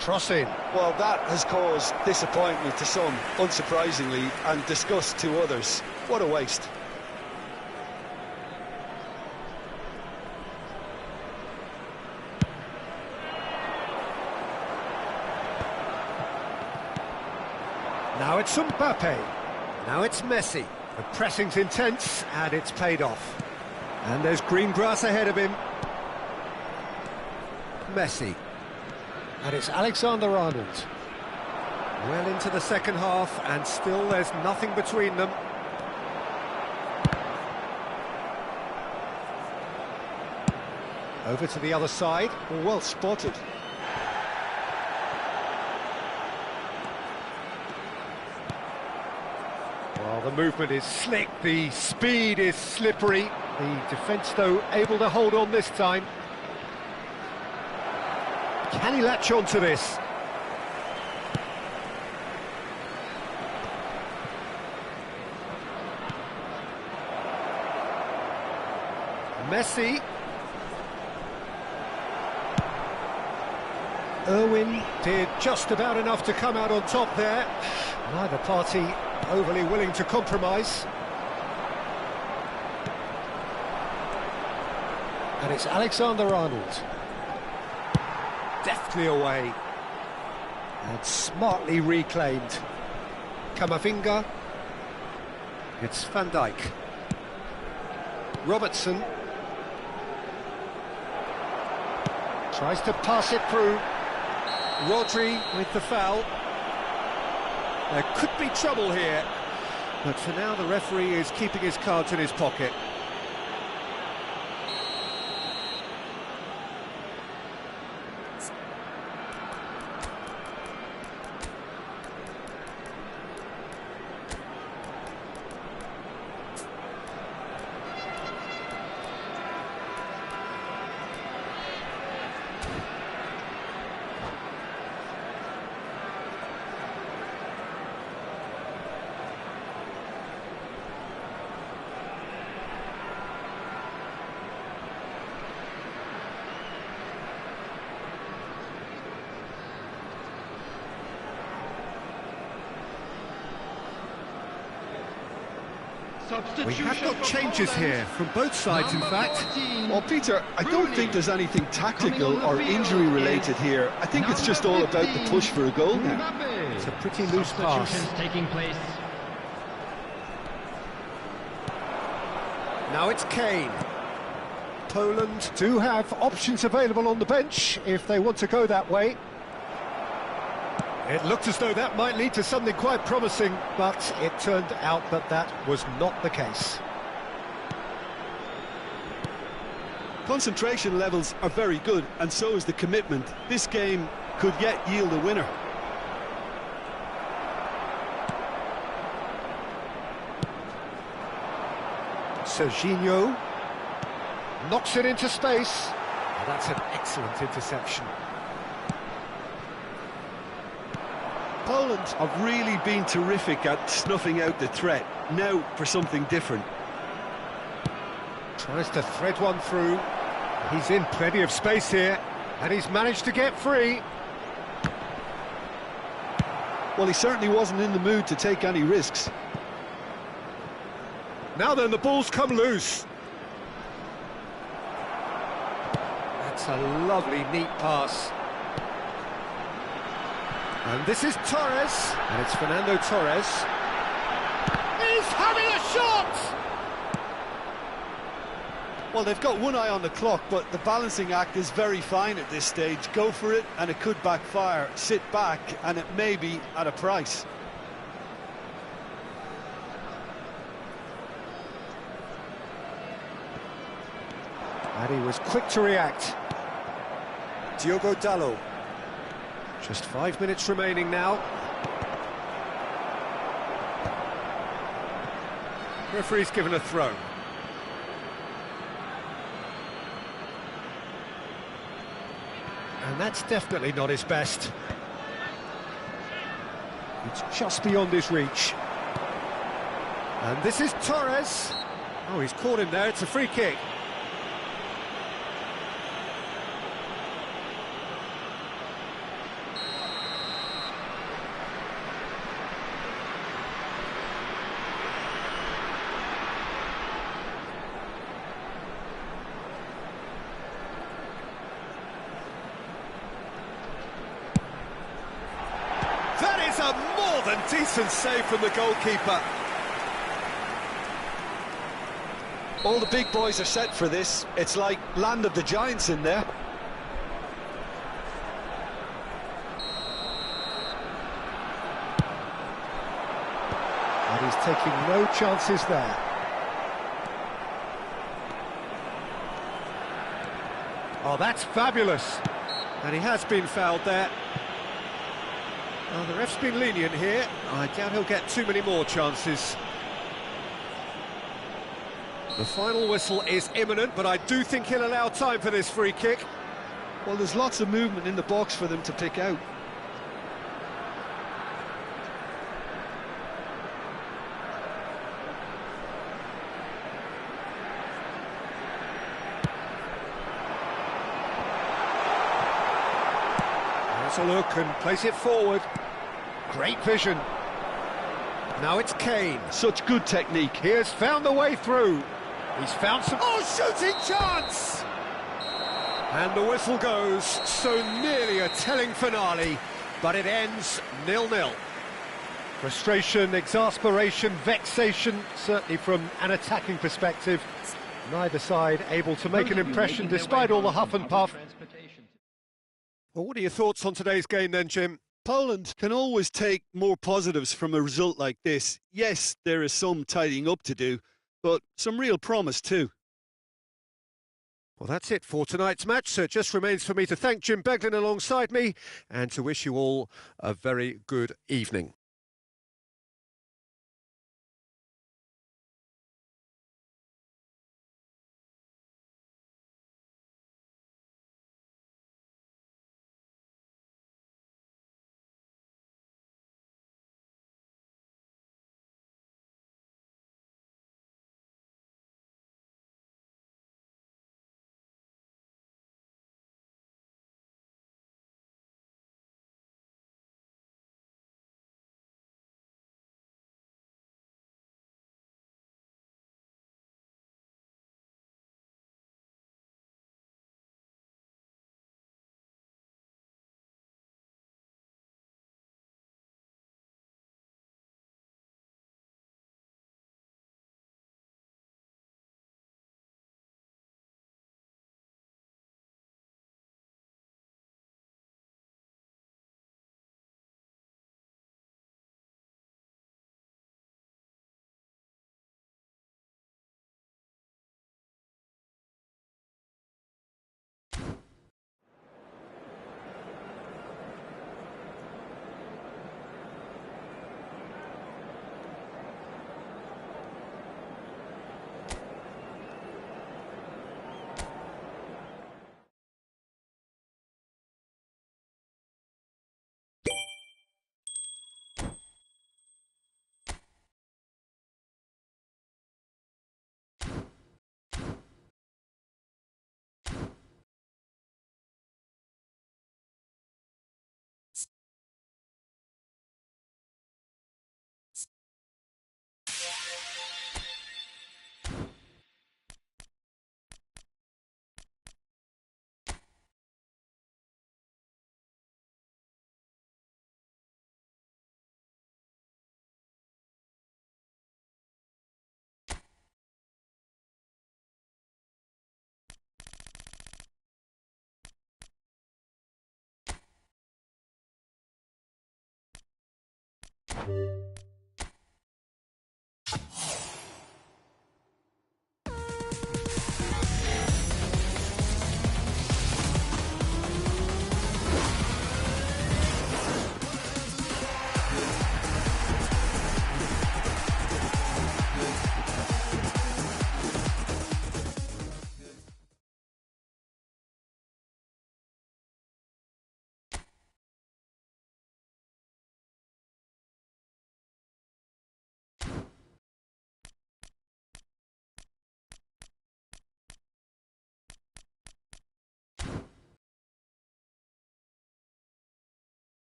[SPEAKER 1] Cross in.
[SPEAKER 2] Well, that has caused disappointment to some, unsurprisingly, and disgust to others. What a waste.
[SPEAKER 1] Now it's Mbappe. Now it's Messi. The pressing's intense, and it's paid off. And there's green grass ahead of him. Messi. And it's Alexander-Arnold. Well into the second half, and still there's nothing between them. Over to the other side.
[SPEAKER 2] Well spotted.
[SPEAKER 1] Well, the movement is slick, the speed is slippery. The defence, though, able to hold on this time. Can he latch on to this? Messi. Irwin did just about enough to come out on top there. Neither party overly willing to compromise. And it's Alexander-Arnold. Deftly away. And smartly reclaimed. Camavinga. It's Van Dijk. Robertson. Tries to pass it through. Rodri with the foul. There could be trouble here, but for now the referee is keeping his cards in his pocket. We have got changes here from both sides, in fact.
[SPEAKER 2] Well, Peter, I don't think there's anything tactical or injury related here. I think it's just all about the push for a goal now.
[SPEAKER 1] It's a pretty loose pass.
[SPEAKER 3] Taking place.
[SPEAKER 1] Now it's Kane. Poland do have options available on the bench if they want to go that way. It looked as though that might lead to something quite promising, but it turned out that that was not the case.
[SPEAKER 2] Concentration levels are very good, and so is the commitment. This game could yet yield a winner.
[SPEAKER 1] Serginho knocks it into space. That's an excellent interception.
[SPEAKER 2] Poland have really been terrific at snuffing out the threat. Now for something different.
[SPEAKER 1] Tries to thread one through. He's in plenty of space here, and he's managed to get free.
[SPEAKER 2] Well, he certainly wasn't in the mood to take any risks.
[SPEAKER 1] Now then, the ball's come loose. That's a lovely, neat pass. And this is Torres, and it's Fernando Torres. He's having a shot!
[SPEAKER 2] Well, they've got one eye on the clock, but the balancing act is very fine at this stage. Go for it, and it could backfire. Sit back, and it may be at a price.
[SPEAKER 1] And he was quick to react. Diogo Dalot. Just 5 minutes remaining now. Referee's given a throw. And that's definitely not his best. It's just beyond his reach. And this is Torres. Oh, he's caught him there. It's a free kick. That is a more than decent save from the goalkeeper.
[SPEAKER 2] All the big boys are set for this. It's like land of the giants in there.
[SPEAKER 1] And he's taking no chances there. Oh, that's fabulous. And he has been fouled there. Oh, the ref's been lenient here. I doubt he'll get too many more chances. The final whistle is imminent, but I do think he'll allow time for this free kick.
[SPEAKER 2] Well, there's lots of movement in the box for them to pick out.
[SPEAKER 1] Has a look and plays it forward. Great vision. Now it's Kane.
[SPEAKER 2] Such good technique.
[SPEAKER 1] He has found the way through. He's found some... Oh, shooting chance! And the whistle goes. So nearly a telling finale, but it ends 0-0. Frustration, exasperation, vexation, certainly from an attacking perspective. Neither side able to make an impression despite all the huff and puff. Well, what are your thoughts on today's game then, Jim?
[SPEAKER 2] Poland can always take more positives from a result like this. Yes, there is some tidying up to do, but some real promise too.
[SPEAKER 1] Well, that's it for tonight's match, so it just remains for me to thank Jim Beglin alongside me and to wish you all a very good evening.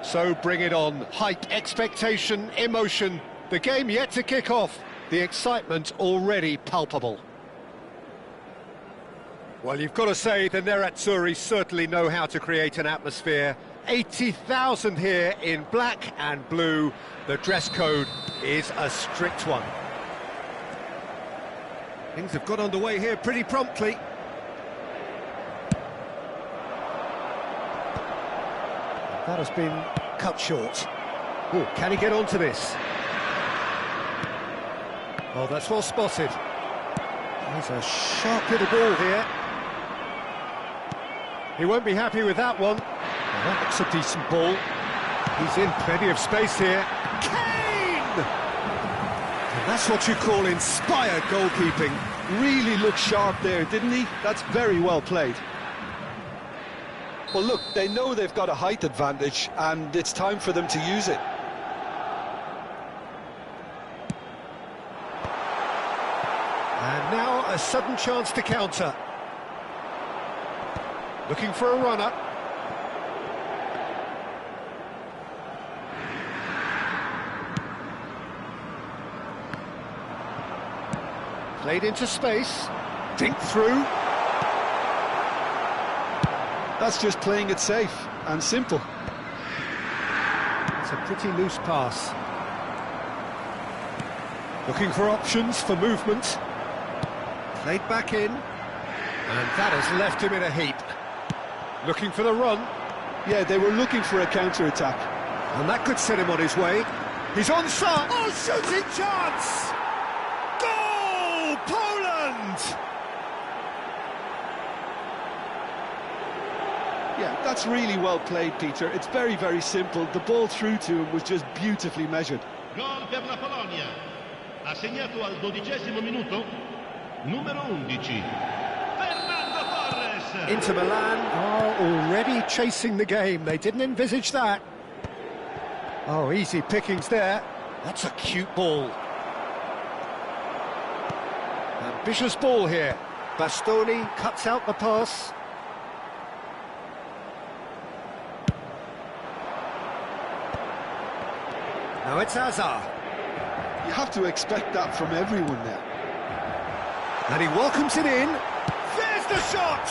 [SPEAKER 1] So bring it on. Hype, expectation, emotion. The game yet to kick off. The excitement already palpable. Well, you've got to say the Nerazzurri certainly know how to create an atmosphere. 80,000 here in black and blue. The dress code is a strict one. Things have got underway here pretty promptly. That has been cut short. Oh, can he get onto this? Oh, that's well spotted. There's a sharp little ball here. He won't be happy with that one. Well, that looks a decent ball. He's in plenty of space here. Kane!
[SPEAKER 2] And that's what you call inspired goalkeeping. Really looked sharp there, didn't he? That's very well played. Well, look, they know they've got a height advantage, and it's time for them to use it.
[SPEAKER 1] And now a sudden chance to counter. Looking for a runner. Played into space. Think through.
[SPEAKER 2] That's just playing it safe and simple.
[SPEAKER 1] It's a pretty loose pass. Looking for options for movement. Played back in. And that has left him in a heap. Looking for the run.
[SPEAKER 2] Yeah, they were looking for a counter-attack.
[SPEAKER 1] And that could set him on his way. He's onside. Oh, shooting chance! Goal! Poland!
[SPEAKER 2] Yeah, that's really well played, Peter. It's very, very simple. The ball through to him was just beautifully measured.
[SPEAKER 3] Gol per la Polonia. Assegnato al 12° minuto, numero 11. Fernando Torres.
[SPEAKER 1] Inter Milan are already chasing the game. They didn't envisage that. Oh, easy pickings there. That's a cute ball. Ambitious ball here. Bastoni cuts out the pass. Now it's Hazard.
[SPEAKER 2] You have to expect that from everyone now.
[SPEAKER 1] And he welcomes it in. There's the shot!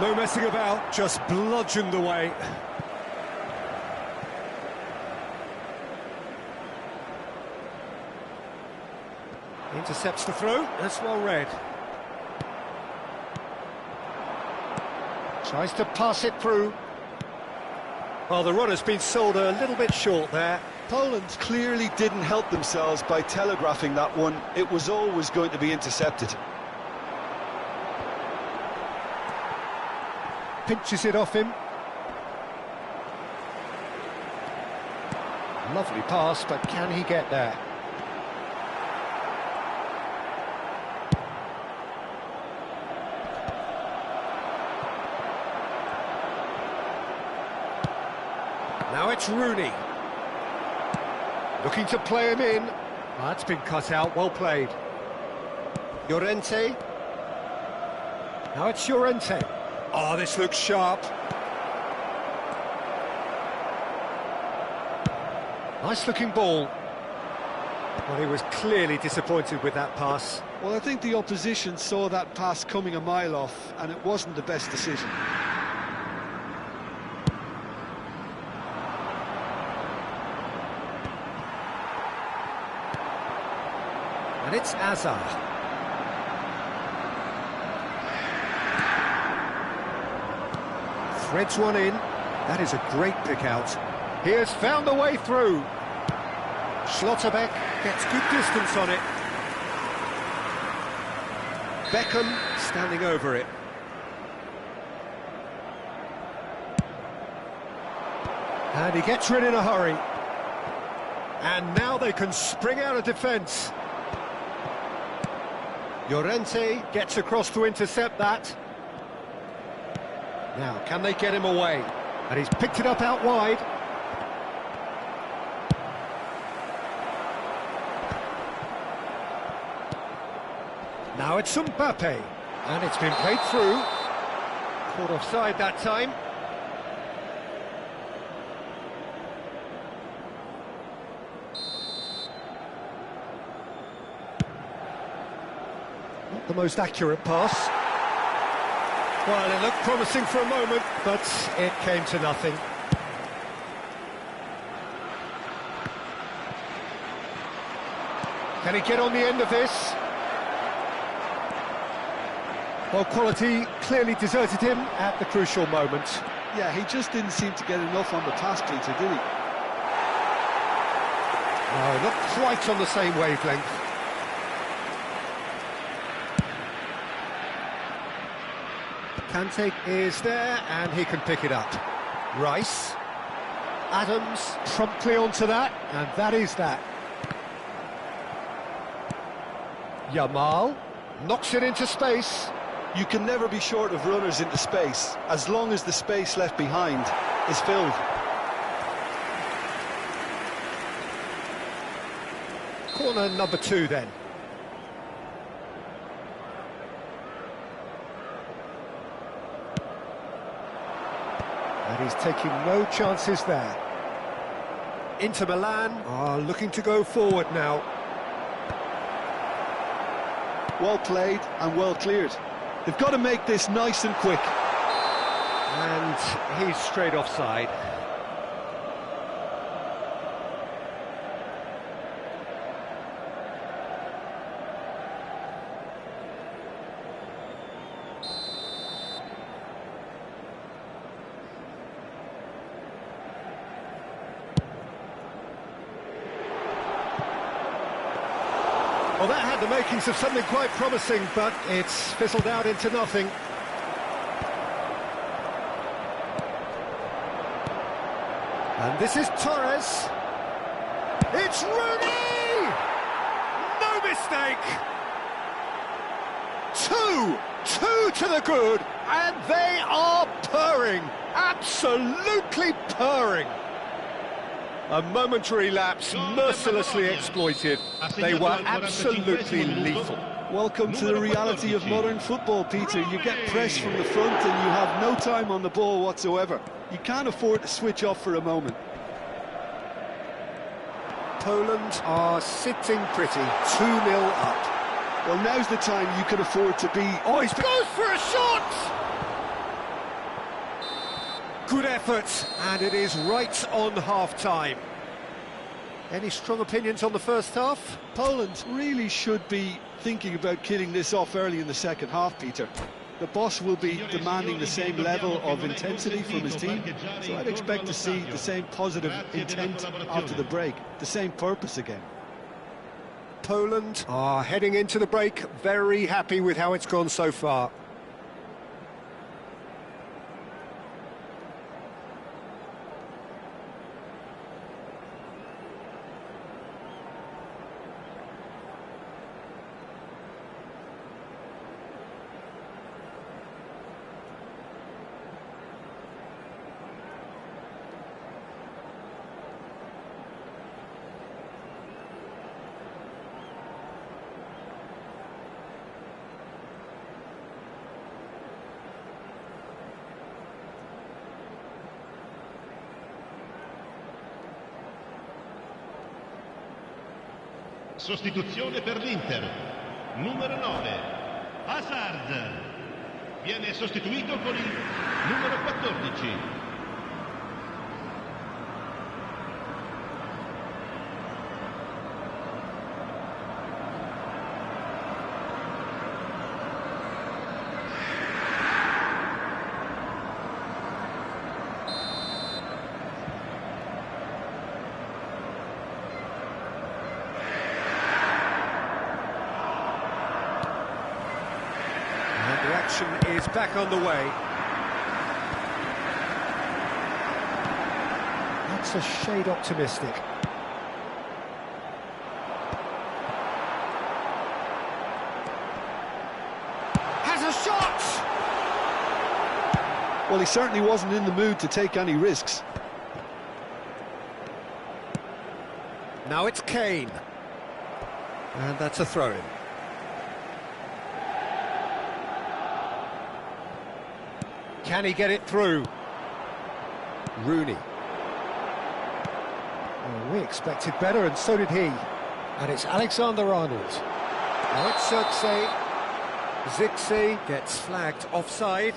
[SPEAKER 1] No messing about, just bludgeoned away. Intercepts the throw, that's well read. Tries to pass it through. Well, the run has been sold a little bit short there.
[SPEAKER 2] Poland clearly didn't help themselves by telegraphing that one. It was always going to be intercepted.
[SPEAKER 1] Pinches it off him. Lovely pass, but can he get there? Now it's Rooney. Looking to play him in. That's been cut out, well played. Llorente. Now it's Llorente. Oh, this looks sharp. Nice looking ball. Well, he was clearly disappointed with that pass.
[SPEAKER 2] Well, I think the opposition saw that pass coming a mile off, and it wasn't the best decision.
[SPEAKER 1] And it's Hazard. Threads one in. That is a great pick out. He has found a way through. Schlotterbeck gets good distance on it. Beckham standing over it. And he gets rid in a hurry. And now they can spring out of defence. Llorente gets across to intercept that. Now, can they get him away? And he's picked it up out wide. Now it's Mbappe. And it's been played through. Caught offside that time. the most accurate pass. Well, it looked promising for a moment, but it came to nothing. Can he get on the end of this? Well, quality clearly deserted him at the crucial moment.
[SPEAKER 2] Yeah, he just didn't seem to get enough on the pass, Peter, did he?
[SPEAKER 1] No, not quite on the same wavelength. Kante is there, and he can pick it up. Rice. Adams promptly onto that, and that is that. Yamal knocks it into space.
[SPEAKER 2] You can never be short of runners into space, as long as the space left behind is filled.
[SPEAKER 1] Corner number 2 then. And he's taking no chances there. Inter Milan are looking to go forward now.
[SPEAKER 2] Well played and well cleared. They've got to make this nice and quick.
[SPEAKER 1] And he's straight offside. Well, that had the makings of something quite promising, but it's fizzled out into nothing. And this is Torres. It's Rooney! No mistake! Two to the good, and they are purring, absolutely purring. A momentary lapse mercilessly exploited. They were absolutely lethal.
[SPEAKER 2] Welcome to the reality of modern football, Peter. You get press from the front and you have no time on the ball whatsoever. You can't afford to switch off for a moment.
[SPEAKER 1] Poland are sitting pretty, 2-0 up.
[SPEAKER 2] Well, now's the time you can afford to be...
[SPEAKER 1] Oh, he goes for a shot! Good effort, and it is right on half-time. Any strong opinions on the first half?
[SPEAKER 2] Poland really should be thinking about killing this off early in the second half, Peter. The boss will be demanding the same level of intensity from his team, so I'd expect to see the same positive intent after the break, the same purpose again.
[SPEAKER 1] Poland are heading into the break, very happy with how it's gone so far.
[SPEAKER 3] Sostituzione per l'Inter. Numero 9, Hazard. Viene sostituito con il numero 14.
[SPEAKER 1] The action is back on the way. That's a shade optimistic. Has a shot!
[SPEAKER 2] Well, he certainly wasn't in the mood to take any risks.
[SPEAKER 1] Now it's Kane. And that's a throw-in. Can he get it through? Rooney. Well, we expected better, and so did he. And it's Alexander-Arnold. Now it's Xerxes. Zixi gets flagged offside.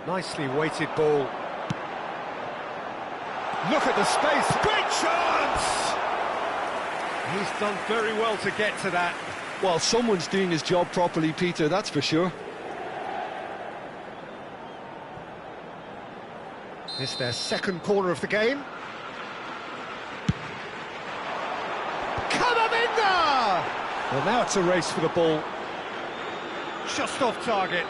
[SPEAKER 1] Nicely weighted ball. Look at the space. Great chance! He's done very well to get to that.
[SPEAKER 2] Well, someone's doing his job properly, Peter, that's for sure.
[SPEAKER 1] It's their second corner of the game. Camavinga! Well, now it's a race for the ball. Just off target.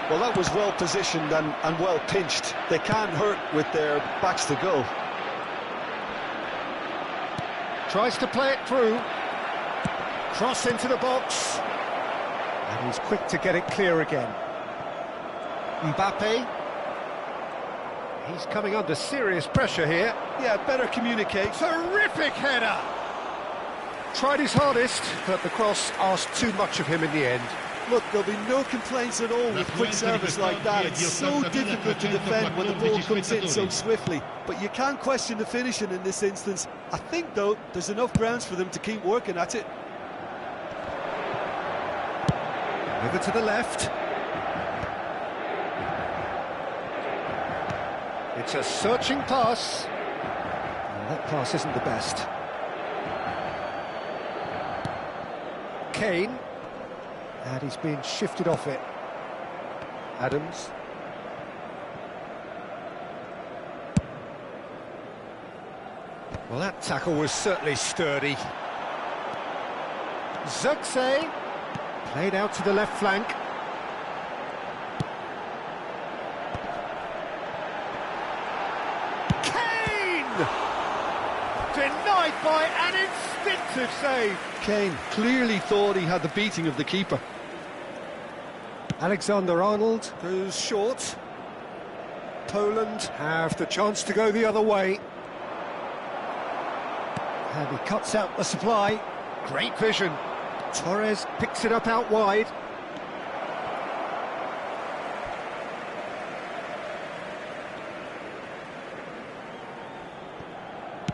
[SPEAKER 2] Well, that was well positioned and well pinched. They can't hurt with their backs to goal.
[SPEAKER 1] Tries to play it through. Cross into the box. And he's quick to get it clear again. Mbappe. He's coming under serious pressure here.
[SPEAKER 2] Yeah, better communicate.
[SPEAKER 1] Terrific header! Tried his hardest, but the cross asked too much of him in the end.
[SPEAKER 2] Look, there'll be no complaints at all with quick service like that. It's so difficult to defend when the ball comes in so swiftly. But you can't question the finishing in this instance. I think, though, there's enough grounds for them to keep working at it.
[SPEAKER 1] Over to the left. It's a searching pass. Well, that pass isn't the best. Kane. And he's been shifted off it. Adams. Well, that tackle was certainly sturdy. Zirkzee. Played out to the left flank. Kane! Denied by an instinctive save.
[SPEAKER 2] Kane clearly thought he had the beating of the keeper.
[SPEAKER 1] Alexander-Arnold goes short. Poland have the chance to go the other way. And he cuts out the supply. Great vision. Torres picks it up out wide.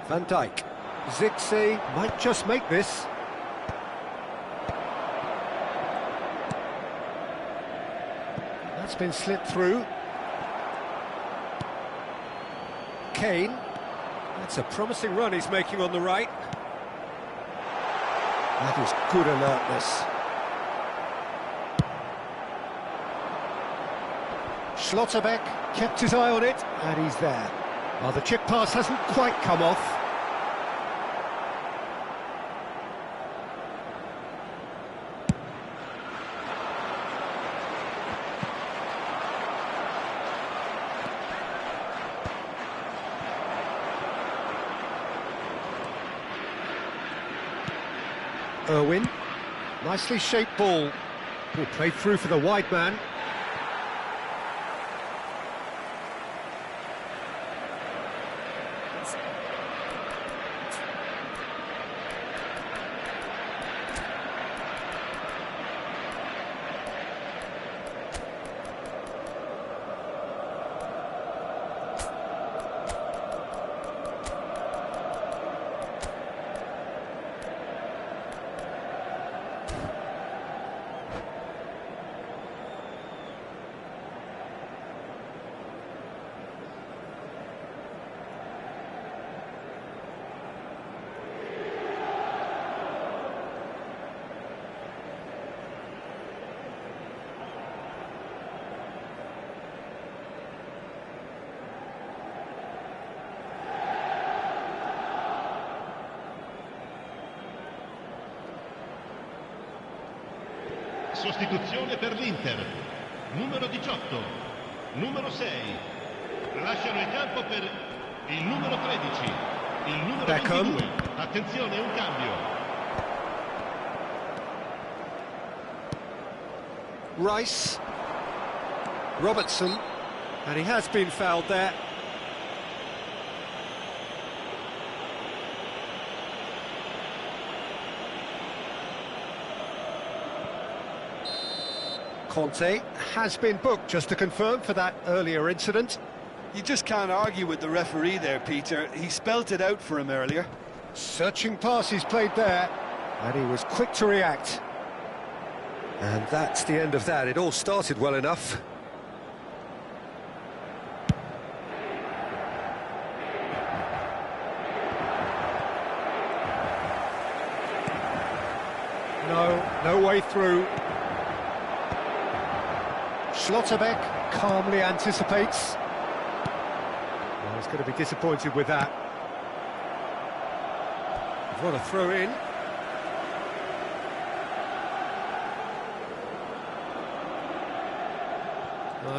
[SPEAKER 1] Van Dijk. Zixi might just make this. That's been slit through. Kane. That's a promising run he's making on the right. That is good alertness. Schlotterbeck kept his eye on it, and he's there. Well, the chip pass hasn't quite come off. Irwin, nicely shaped ball. He played through for the wide man.
[SPEAKER 3] Sostituzione per l'Inter. Numero 18, numero 6. Lasciano il campo per il numero 13, il numero 22. Attenzione, un cambio.
[SPEAKER 1] Rice. Robertson. And he has been fouled there. Conte has been booked, just to confirm, for that earlier incident.
[SPEAKER 2] You just can't argue with the referee there, Peter. He spelt it out for him earlier.
[SPEAKER 1] Searching pass he's played there, and he was quick to react. And that's the end of that. It all started well enough. No way through. Schlotterbeck calmly anticipates. Well, he's going to be disappointed with that. What a throw in.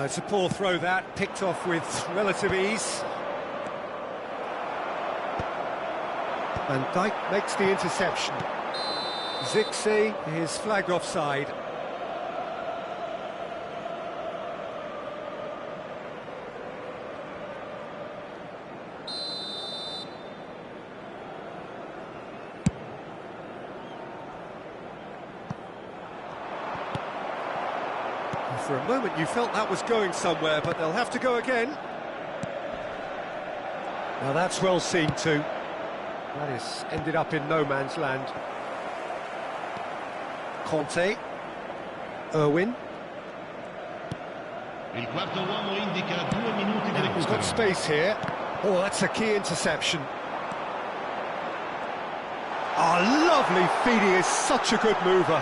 [SPEAKER 1] It's a poor throw that, picked off with relative ease. Van Dijk makes the interception. Zixi is flagged offside. For a moment you felt that was going somewhere, but they'll have to go again. Now that's well seen too. That is ended up in no man's land. Conte. Irwin.
[SPEAKER 3] Il quarto uomo indica 2 minuti di
[SPEAKER 1] He's got
[SPEAKER 3] recupero.
[SPEAKER 1] space here. Oh, that's a key interception. Oh, lovely feeding, is such a good mover.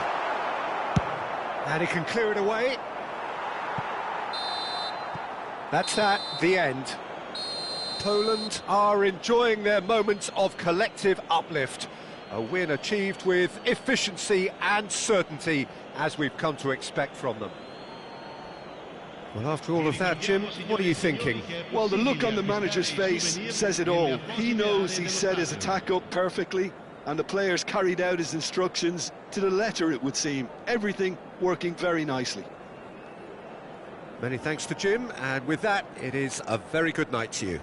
[SPEAKER 1] And he can clear it away. That's that, the end. Poland are enjoying their moments of collective uplift. A win achieved with efficiency and certainty, as we've come to expect from them. Well, after all of that, Jim, what are you thinking?
[SPEAKER 2] Well, the look on the manager's face says it all. He knows he set his attack up perfectly, and the players carried out his instructions to the letter, it would seem. Everything working very nicely.
[SPEAKER 1] Many thanks to Jim, and with that, it is a very good night to you.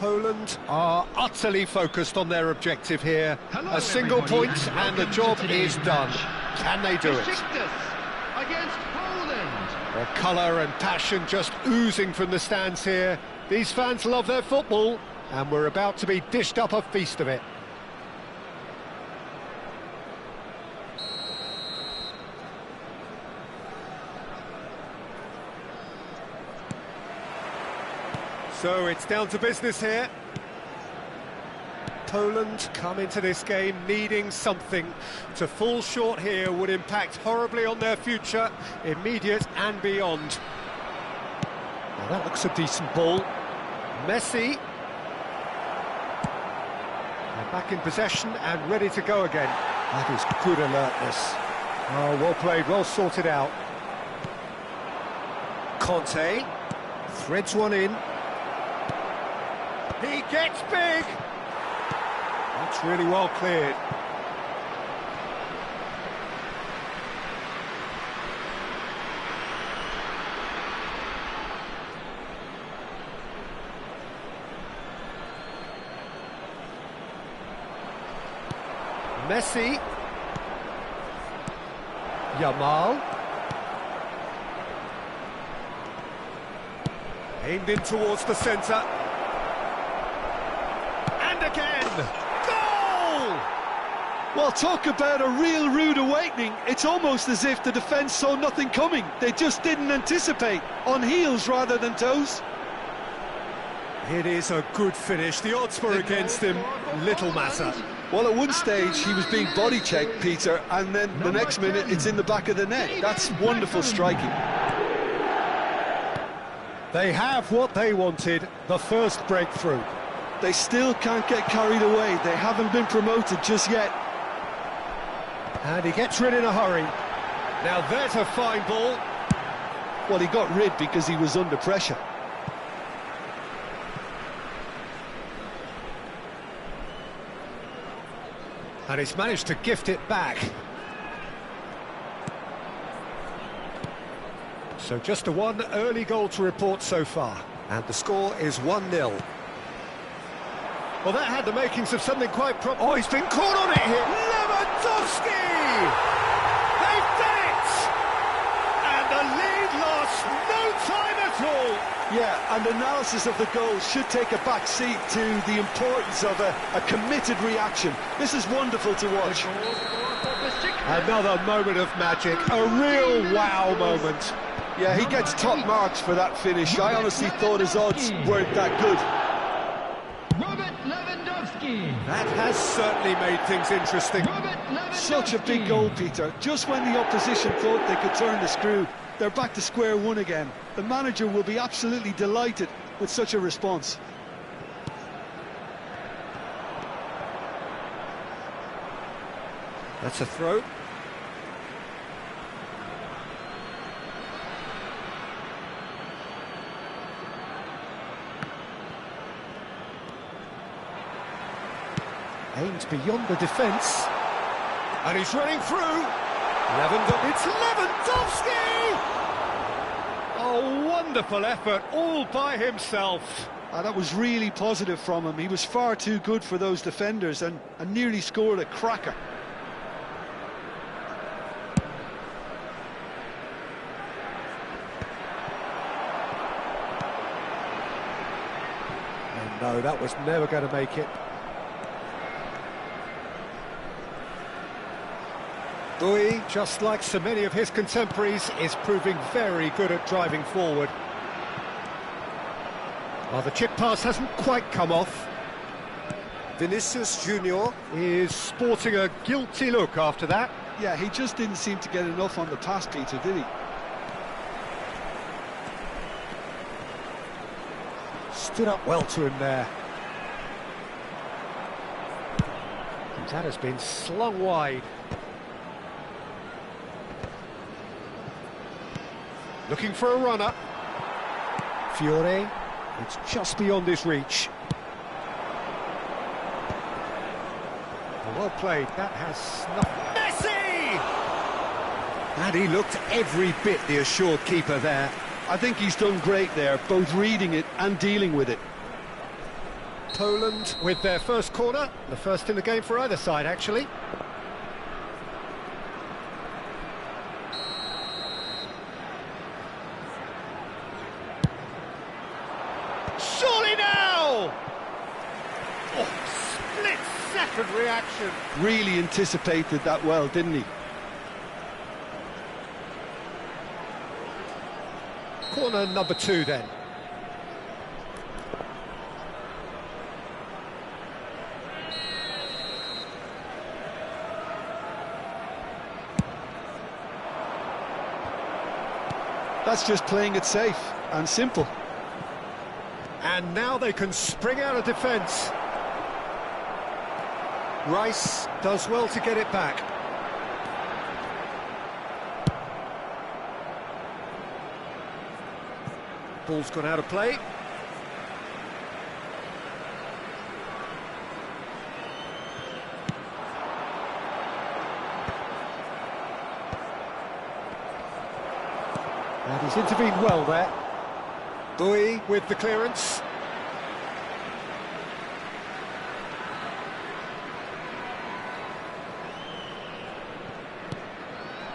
[SPEAKER 1] Poland are utterly focused on their objective here.
[SPEAKER 3] Hello,
[SPEAKER 1] A single
[SPEAKER 3] everybody,
[SPEAKER 1] point
[SPEAKER 3] and
[SPEAKER 1] and the
[SPEAKER 3] welcome
[SPEAKER 1] job
[SPEAKER 3] to today's
[SPEAKER 1] is done.
[SPEAKER 3] match.
[SPEAKER 1] Can they do it?
[SPEAKER 3] Besiktas against Poland.
[SPEAKER 1] The colour and passion just oozing from the stands here. These fans love their football, and we're about to be dished up a feast of it. So it's down to business here. Poland come into this game needing something. To fall short here would impact horribly on their future, immediate and beyond. Now that looks a decent ball. Messi. They're back in possession and ready to go again. That is good alertness. Oh, well played, well sorted out. Conte threads one in. He gets big! That's really well cleared. Messi. Yamal. Aimed in towards the centre. And again! Goal!
[SPEAKER 2] Well, talk about a real rude awakening. It's almost as if the defence saw nothing coming. They just didn't anticipate, on heels rather than toes.
[SPEAKER 1] It is a good finish. The odds were against him. Little matter.
[SPEAKER 2] Well, at one stage he was being body checked, Peter, and then the next minute it's in the back of the net. That's wonderful striking.
[SPEAKER 1] They have what they wanted, the first breakthrough.
[SPEAKER 2] They still can't get carried away. They haven't been promoted just yet.
[SPEAKER 1] And he gets rid in a hurry. Now there's a fine ball.
[SPEAKER 2] Well, he got rid because he was under pressure.
[SPEAKER 1] And he's managed to gift it back. So just a one early goal to report so far. And the score is 1-0. Well, that had the makings of something quite Oh, he's been caught on it here. Lewandowski! They've done it! And the lead lost no time at all.
[SPEAKER 2] Yeah, and analysis of the goal should take a back seat to the importance of a committed reaction. This is wonderful to watch.
[SPEAKER 1] Another moment of magic, a real wow moment.
[SPEAKER 2] Yeah, he gets top marks for that finish. I honestly thought his odds weren't that good.
[SPEAKER 1] That has certainly made things interesting.
[SPEAKER 2] Such a big goal, Peter. Just when the opposition thought they could turn the screw, they're back to square one again. The manager will be absolutely delighted with such a response.
[SPEAKER 1] That's a throw. Aimed beyond the defence. And he's running through. It's Lewandowski! Oh, wonderful effort, all by himself.
[SPEAKER 2] That was really positive from him. He was far too good for those defenders and nearly scored a cracker.
[SPEAKER 1] Oh, no, that was never going to make it. Bui, just like so many of his contemporaries, is proving very good at driving forward. Well, the chip pass hasn't quite come off. Vinicius Junior is sporting a guilty look after that.
[SPEAKER 2] Yeah, he just didn't seem to get enough on the pass, Peter, did he?
[SPEAKER 1] Stood up well to him there. And that has been slung wide. Looking for a runner. Fiore, it's just beyond his reach. Well played, that has snuffed. Messi! And he looked every bit the assured keeper there.
[SPEAKER 2] I think he's done great there, both reading it and dealing with it.
[SPEAKER 1] Poland with their first corner, the first in the game for either side, actually. Surely now! Oh, split-second reaction.
[SPEAKER 2] Really anticipated that well, didn't he?
[SPEAKER 1] Corner number 2 then.
[SPEAKER 2] That's just playing it safe and simple.
[SPEAKER 1] And now they can spring out of defence. Rice does well to get it back. Ball's gone out of play. And he's intervened well there. Bowie with the clearance.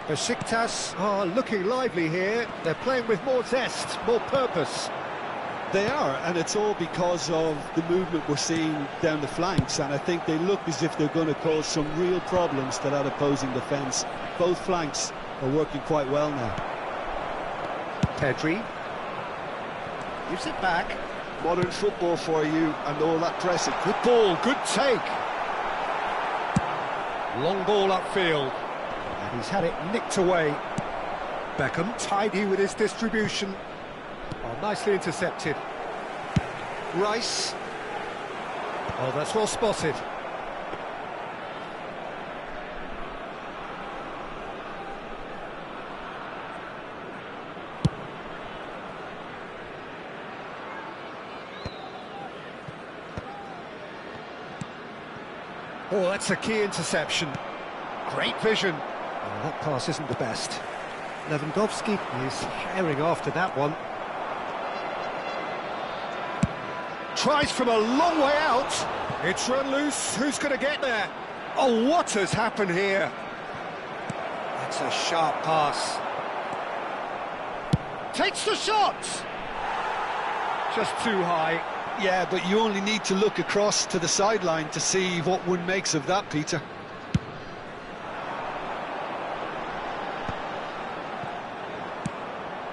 [SPEAKER 1] Besiktas are looking lively here. They're playing with more zest, more purpose.
[SPEAKER 2] They are, and it's all because of the movement we're seeing down the flanks, and I think they look as if they're going to cause some real problems to that opposing defence. Both flanks are working quite well now.
[SPEAKER 1] Pedri gives it back.
[SPEAKER 2] Modern football for you, and all that pressing.
[SPEAKER 1] Good ball, good take. Long ball upfield. And he's had it nicked away. Beckham tidy with his distribution. Oh, nicely intercepted. Rice. Oh, that's well spotted. Oh, that's a key interception. Great vision. Oh, that pass isn't the best. Lewandowski is herring after that one. Tries from a long way out. It's run loose. Who's going to get there? Oh, what has happened here? That's a sharp pass. Takes the shot. Just too high.
[SPEAKER 2] Yeah, but you only need to look across to the sideline to see what one makes of that, Peter.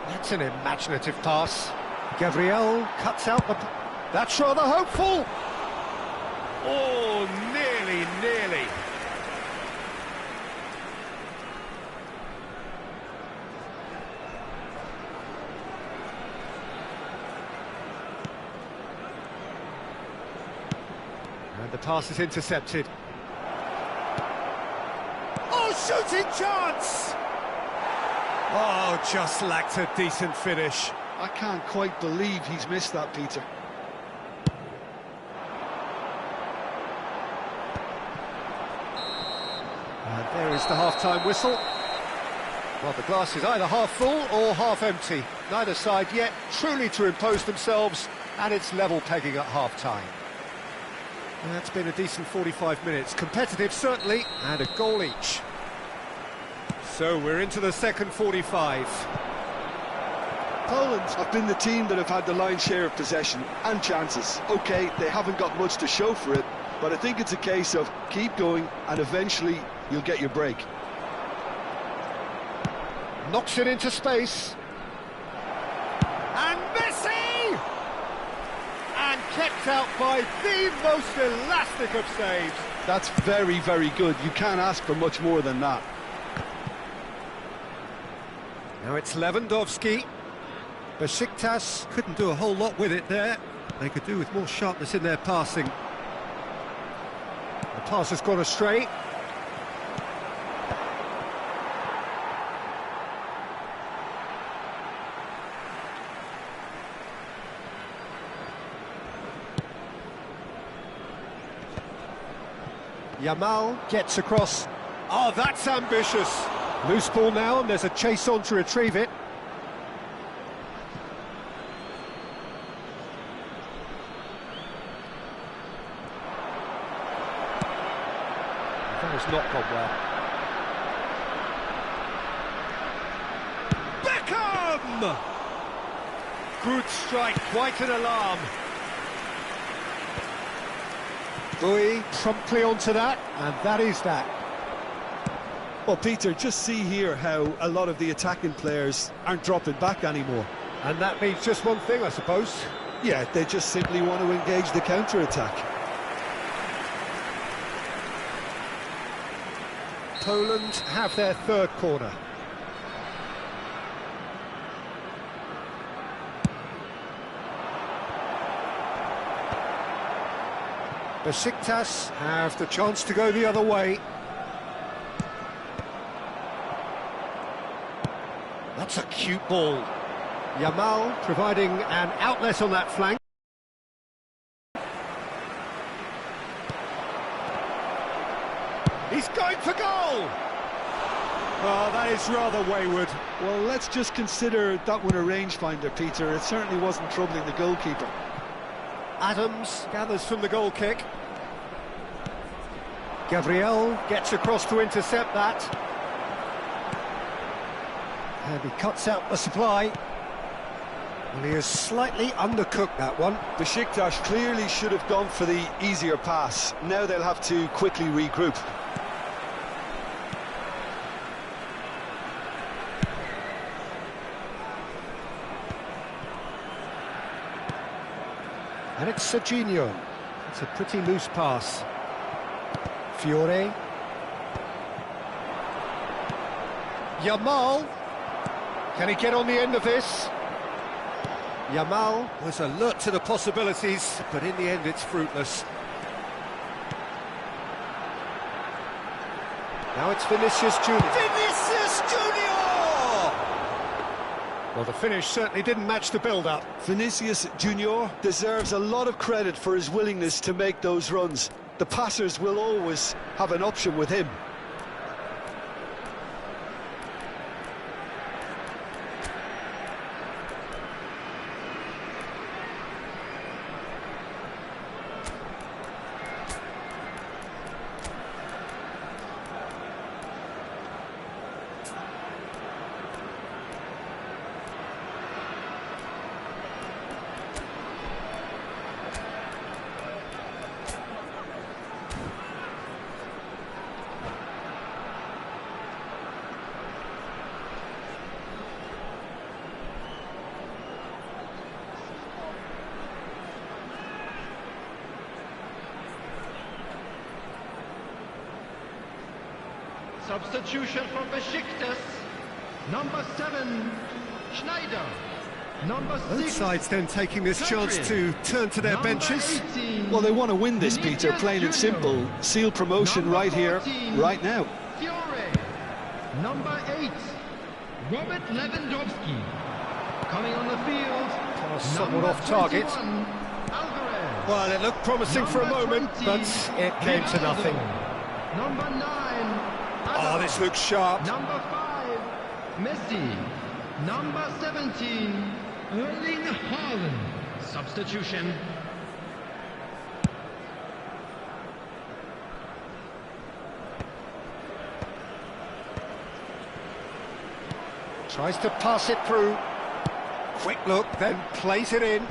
[SPEAKER 1] That's an imaginative pass. Gabriel cuts out the... That's rather hopeful. Oh, nearly. And the pass is intercepted. Oh, shooting chance! Oh, just lacked a decent finish.
[SPEAKER 2] I can't quite believe he's missed that, Peter.
[SPEAKER 1] And there is the half-time whistle. Well, the glass is either half full or half empty. Neither side yet truly to impose themselves, and it's level pegging at half-time. And that's been a decent 45 minutes. Competitive, certainly, and a goal each. So we're into the second 45.
[SPEAKER 2] Poland have been the team that have had the lion's share of possession and chances. OK, they haven't got much to show for it, but I think it's a case of keep going and eventually you'll get your break.
[SPEAKER 1] Knocks it into space. And Messi! And kept out by the most elastic of saves.
[SPEAKER 2] That's very, very good. You can't ask for much more than that.
[SPEAKER 1] Now it's Lewandowski. Besiktas couldn't do a whole lot with it there. They could do with more sharpness in their passing. The pass has gone astray. Yamal gets across. Oh, that's ambitious. Loose ball now, and there's a chase on to retrieve it. That has not gone well. Beckham! Good strike, quite an alarm. Bowie promptly onto that, and that is that.
[SPEAKER 2] Well, Peter, just see here how a lot of the attacking players aren't dropping back anymore.
[SPEAKER 1] And that means just one thing, I suppose.
[SPEAKER 2] Yeah, they just simply want to engage the counter-attack.
[SPEAKER 1] Poland have their third corner. Besiktas have the chance to go the other way. That's a cute ball. Yamal providing an outlet on that flank. He's going for goal! Oh, that is rather wayward.
[SPEAKER 2] Well, let's just consider that one a rangefinder, Peter. It certainly wasn't troubling the goalkeeper.
[SPEAKER 1] Adams gathers from the goal kick. Gabriel gets across to intercept that. And he cuts out the supply. And he has slightly undercooked that one.
[SPEAKER 2] Besiktas clearly should have gone for the easier pass. Now they'll have to quickly regroup.
[SPEAKER 1] And it's Serginho. It's a pretty loose pass. Fiore. Yamal. Can he get on the end of this? Yamal was alert to the possibilities, but in the end it's fruitless. Now it's Vinicius Junior. Vinicius Junior! Well, the finish certainly didn't match the build-up.
[SPEAKER 2] Vinicius Junior deserves a lot of credit for his willingness to make those runs. The passers will always have an option with him.
[SPEAKER 3] Substitution for Besiktas. Number 7, Schneider. Number 6.
[SPEAKER 1] Both sides then taking this chance to turn to their benches.
[SPEAKER 3] 18,
[SPEAKER 2] Well, they want to win this, Peter,
[SPEAKER 3] Vinicius
[SPEAKER 2] plain and
[SPEAKER 3] Junior.
[SPEAKER 2] simple. Seal promotion
[SPEAKER 3] Number
[SPEAKER 2] right here,
[SPEAKER 3] 14,
[SPEAKER 2] right now.
[SPEAKER 3] Fiore. Number 8, Robert Lewandowski. Coming on the field.
[SPEAKER 1] Somewhat
[SPEAKER 3] number
[SPEAKER 1] off target.
[SPEAKER 3] 21, Alvarez.
[SPEAKER 1] Well, it looked promising for a
[SPEAKER 3] Number
[SPEAKER 1] moment,
[SPEAKER 3] 20,
[SPEAKER 1] but it came to nothing.
[SPEAKER 3] Number 9,
[SPEAKER 1] Oh, this looks sharp.
[SPEAKER 3] Number 5, Messi. Number 17, Erling Haaland. Substitution.
[SPEAKER 1] Tries to pass it through. Quick look, then plays it in.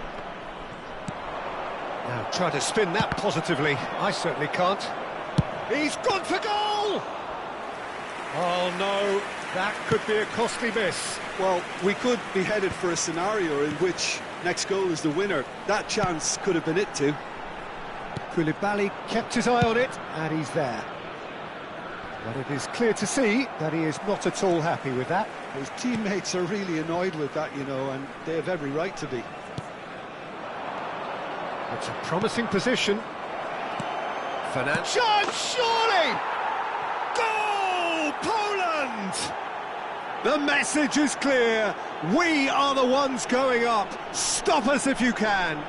[SPEAKER 1] Now try to spin that positively. I certainly can't. He's gone for goal! Oh no, that could be a costly miss.
[SPEAKER 2] Well, we could be headed for a scenario in which next goal is the winner. That chance could have been it too.
[SPEAKER 1] Koulibaly kept his eye on it, and he's there. But it is clear to see that he is not at all happy with that.
[SPEAKER 2] His teammates are really annoyed with that, you know, and they have every right to be.
[SPEAKER 1] It's a promising position. Fernandes, surely! Goal! Poland! The message is clear. We are the ones going up. Stop us if you can.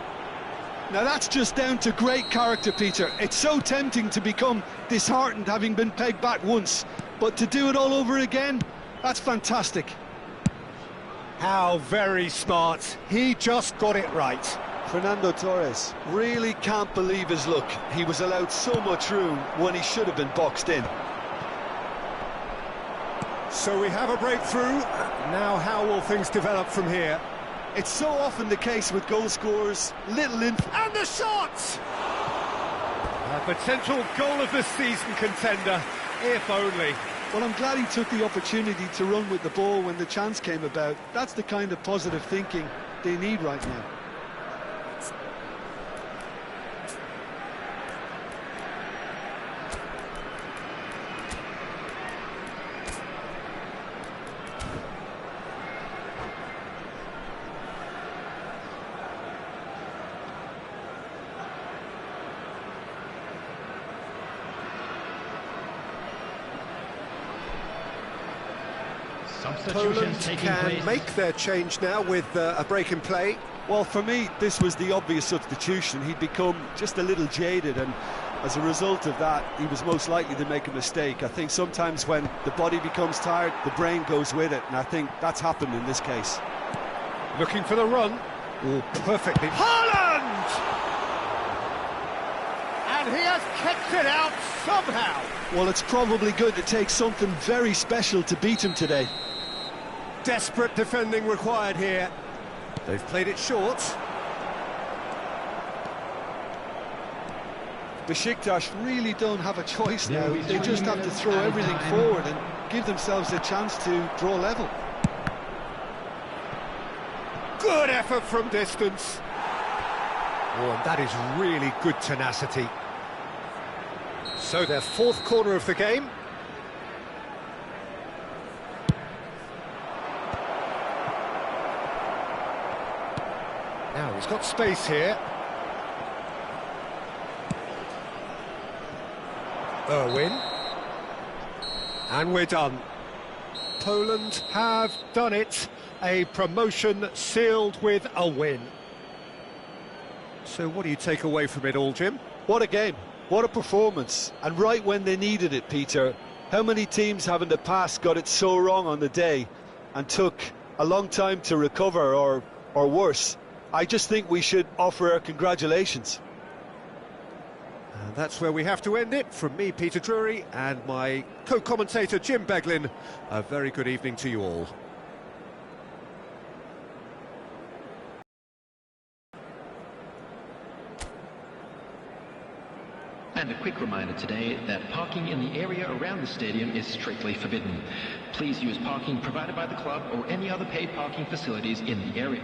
[SPEAKER 2] Now that's just down to great character, Peter. It's so tempting to become disheartened having been pegged back once, but to do it all over again, that's fantastic.
[SPEAKER 1] How very smart. He just got it right.
[SPEAKER 2] Fernando Torres really can't believe his luck. He was allowed so much room when he should have been boxed in.
[SPEAKER 1] So we have a breakthrough. Now how will things develop from here?
[SPEAKER 2] It's so often the case with goal scorers, little
[SPEAKER 1] And the shot! A potential goal of the season contender, if only.
[SPEAKER 2] Well, I'm glad he took the opportunity to run with the ball when the chance came about. That's the kind of positive thinking they need right now.
[SPEAKER 1] Poland can make their change now with a break in play.
[SPEAKER 2] Well, for me, this was the obvious substitution. He'd become just a little jaded, and as a result of that, he was most likely to make a mistake. I think sometimes when the body becomes tired, the brain goes with it, and I think that's happened in this case.
[SPEAKER 1] Looking for the run. Oh, perfectly. Haaland! And he has kept it out somehow.
[SPEAKER 2] Well, it's probably going to take something very special to beat him today.
[SPEAKER 1] Desperate defending required here. They've played it short.
[SPEAKER 2] Besiktas really don't have a choice now. They just have to throw everything forward and give themselves a chance to draw level.
[SPEAKER 1] Good effort from distance. Oh, and that is really good tenacity. So their fourth corner of the game. Now he's got space here. Irwin. And we're done. Poland have done it. A promotion sealed with a win. So what do you take away from it all, Jim?
[SPEAKER 2] What a game. What a performance. And right when they needed it, Peter. How many teams have in the past got it so wrong on the day and took a long time to recover, or worse? I just think we should offer our congratulations.
[SPEAKER 1] And that's where we have to end it. From me, Peter Drury, and my co-commentator, Jim Beglin, a very good evening to you all.
[SPEAKER 4] And a quick reminder today that parking in the area around the stadium is strictly forbidden. Please use parking provided by the club or any other paid parking facilities in the area.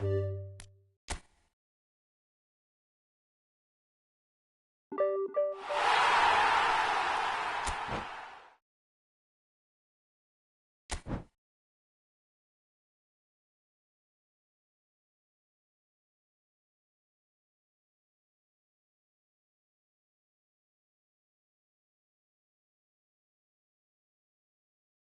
[SPEAKER 5] you